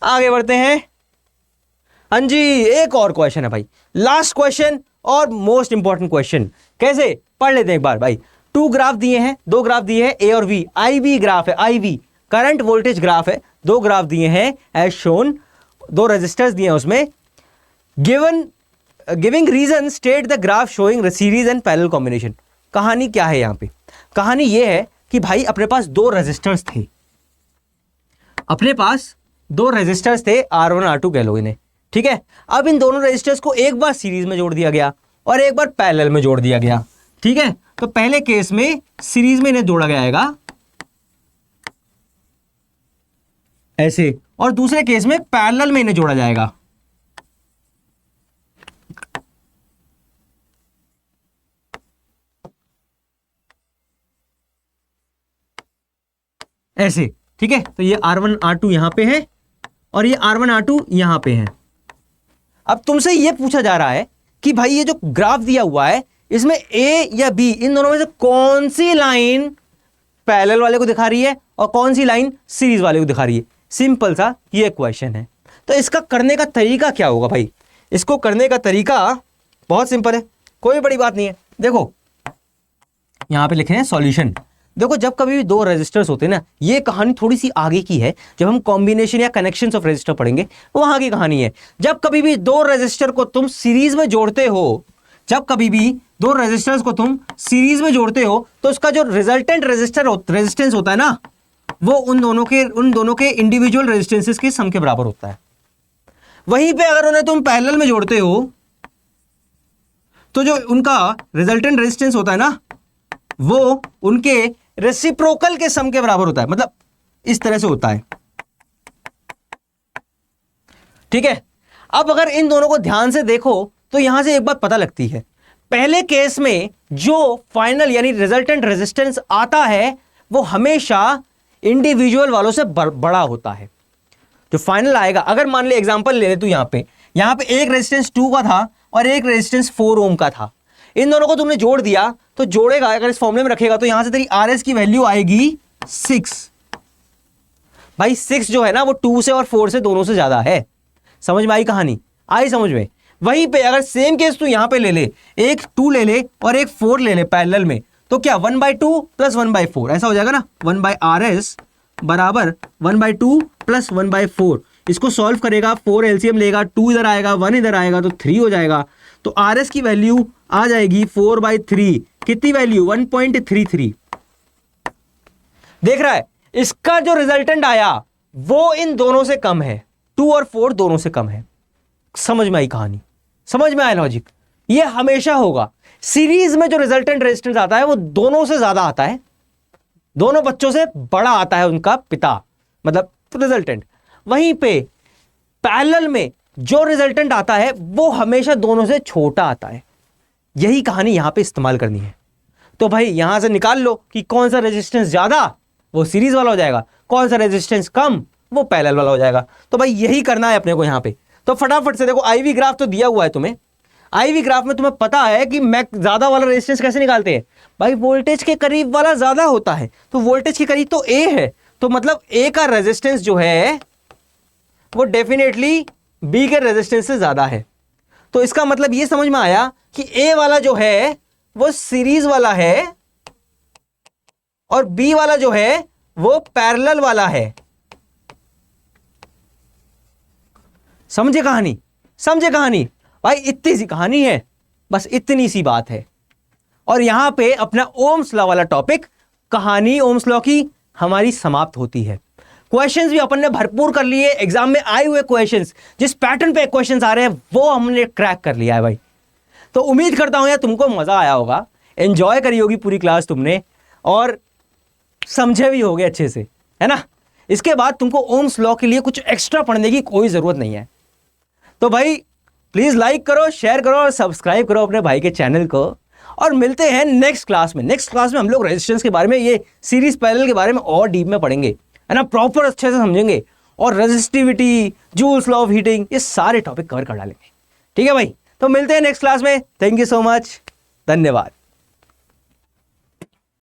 आगे बढ़ते हैं। हाँ जी, एक और क्वेश्चन है भाई, लास्ट क्वेश्चन और मोस्ट इंपॉर्टेंट क्वेश्चन। कैसे, पढ़ लेते हैं एक बार भाई। 2 ग्राफ दिए हैं, 2 ग्राफ दिए हैं, ए और वी, आई वी ग्राफ है, आई वी करंट वोल्टेज ग्राफ है, 2 ग्राफ दिए हैं एज शोन, 2 रेजिस्टर्स दिए हैं उसमें। Given giving reason state the graph showing series and parallel combination. कहानी क्या है यहाँ पे? कहानी ये है कि भाई अपने पास दो रेजिस्टर्स थे, अपने पास दो रेजिस्टर्स थे, R1 R2 कह लो इन्हें, ठीक है। अब इन दोनों रेजिस्टर्स को एक बार सीरीज में जोड़ दिया गया और एक बार पैरेलल में जोड़ दिया गया, ठीक है। तो पहले केस में सीरीज में इन्हें जोड़ा जाएगा ऐसे, और दूसरे केस में पैरेलल में इन्हें जोड़ा जाएगा ऐसे, ठीक है। तो ये R1 R2 यहां पे है और ये R1 R2 यहां पे है। अब तुमसे ये पूछा जा रहा है कि भाई ये जो ग्राफ दिया हुआ है इसमें A या B इन दोनों में से कौन सी लाइन पैरेलल वाले को दिखा रही है और कौन सी लाइन सीरीज वाले को दिखा रही है। सिंपल सा ये क्वेश्चन है। तो इसका करने का तरीका क्या होगा भाई? इसको करने का तरीका बहुत सिंपल है, कोई बड़ी बात नहीं है। देखो यहां पे लिखे हैं सॉल्यूशन। देखो जब कभी भी दो रेजिस्टर्स होते हैं ना, ये कहानी थोड़ी सी आगे की है, जब हम कॉम्बिनेशन या कनेक्शंस ऑफ रेजिस्टर पढ़ेंगे वहां की कहानी है। जब कभी भी दो रेजिस्टर को तुम सीरीज में जोड़ते हो, जब कभी भी दो रेजिस्टर्स को तुम सीरीज में जोड़ते हो तो उसका जो रिजल्टेंट रेजिस्टेंस होता है ना, वो उन दोनों के इंडिविजुअल रेजिस्टेंसेस के सम के बराबर होता है। वहीं पे अगर उन्हें तुम पैरेलल में जोड़ते हो तो जो उनका रिजल्टेंट रेजिस्टेंस होता है ना, वो उनके रेसिप्रोकल के सम के बराबर होता है। मतलब इस तरह से होता है, ठीक है। अब अगर इन दोनों को ध्यान से देखो तो यहां से एक बात पता लगती है, पहले केस में जो फाइनल यानी रिजल्टेंट रेजिस्टेंस आता है वो हमेशा इंडिविजुअल वालों से बड़ा होता है। जो फाइनल आएगा, अगर मान ले एग्जांपल ले ले तू, यहां पे एक रेजिस्टेंस 2 का था और एक रेजिस्टेंस 4 ओम का था। इन दोनों को तुमने जोड़ दिया तो जोड़ेगा, अगर इस फॉर्मूले में रखेगा तो यहां से तेरी RS की वैल्यू आएगी 6। भाई 6 जो है ना वो 2 से और 4 से दोनों से ज्यादा है। समझ में आई कहानी? आई समझ में? वहीं पे अगर सेम केस तू यहां पे ले ले, एक 2 ले ले और एक 4 ले ले पैरेलल में, तो क्या 1/2 प्लस 1/4 ऐसा हो जाएगा ना। 1/RS बराबर 1/2 प्लस 1/4। इसको सॉल्व करेगा, 4 LCM लेगा, 2 इधर आएगा, 1 इधर आएगा तो 3 हो जाएगा। तो RS की वैल्यू आ जाएगी 4/3। कितनी वैल्यू? 1.33। देख रहा है, इसका जो रिजल्टेंट आया वो इन दोनों से कम है, 2 और 4 दोनों से कम है। समझ में आई कहानी? समझ में आया लॉजिक? ये हमेशा होगा। सीरीज में जो रिजल्टेंट रेजिस्टेंस आता है वो दोनों से ज्यादा आता है, दोनों बच्चों से बड़ा आता है उनका पिता, मतलब रिजल्टेंट। वहीं पे पैरेलल में जो रिजल्टेंट आता है वो हमेशा दोनों से छोटा आता है। यही कहानी यहां पे इस्तेमाल करनी है। तो भाई यहां से निकाल लो कि कौन सा रेजिस्टेंस ज्यादा वो सीरीज वाला हो जाएगा, कौन सा रेजिस्टेंस कम वो पैरेलल वाला हो जाएगा। तो भाई यही करना है अपने को यहां पे। तो फटाफट से देखो, आईवी ग्राफ तो दिया हुआ है तुम्हें। आईवी ग्राफ में तुम्हें पता है कि ज्यादा वाला रेजिस्टेंस कैसे निकालते हैं भाई? वोल्टेज के करीब वाला ज्यादा होता है। तो वोल्टेज के करीब तो ए है, तो मतलब ए का रेजिस्टेंस जो है वो डेफिनेटली बी के रेजिस्टेंस से ज्यादा है। तो इसका मतलब ये समझ में आया कि ए वाला जो है वो सीरीज वाला है और बी वाला जो है वो पैरेलल वाला है। समझे कहानी? समझे कहानी? भाई इतनी सी कहानी है, बस इतनी सी बात है। और यहां पे अपना ओम्स लॉ वाला टॉपिक, कहानी ओम्स लॉ की हमारी समाप्त होती है। क्वेश्चंस भी अपन ने भरपूर कर लिए, एग्जाम में आए हुए क्वेश्चंस, जिस पैटर्न पे क्वेश्चंस आ रहे हैं वो हमने क्रैक कर लिया है भाई। तो उम्मीद करता हूं यार तुमको मजा आया होगा, एंजॉय करी होगी पूरी क्लास तुमने और समझे भी होगे अच्छे से, है ना। इसके बाद तुमको ओम्स लॉ के लिए कुछ एक्स्ट्रा पढ़ने की कोई जरूरत नहीं है। तो भाई प्लीज लाइक करो, शेयर करो और सब्सक्राइब करो अपने भाई के चैनल को। और मिलते हैं नेक्स्ट क्लास में। नेक्स्ट क्लास में हम लोग रेजिस्टेंस के बारे में, ये सीरीज पैरेलल के बारे में और डीप में पढ़ेंगे, है ना, प्रॉपर अच्छे से समझेंगे और resistivity, joules law of heating, ये सारे टॉपिक कवर कर डालेंगे। ठीक है भाई, तो मिलते हैं नेक्स्ट क्लास में। थैंक यू सो मच, धन्यवाद।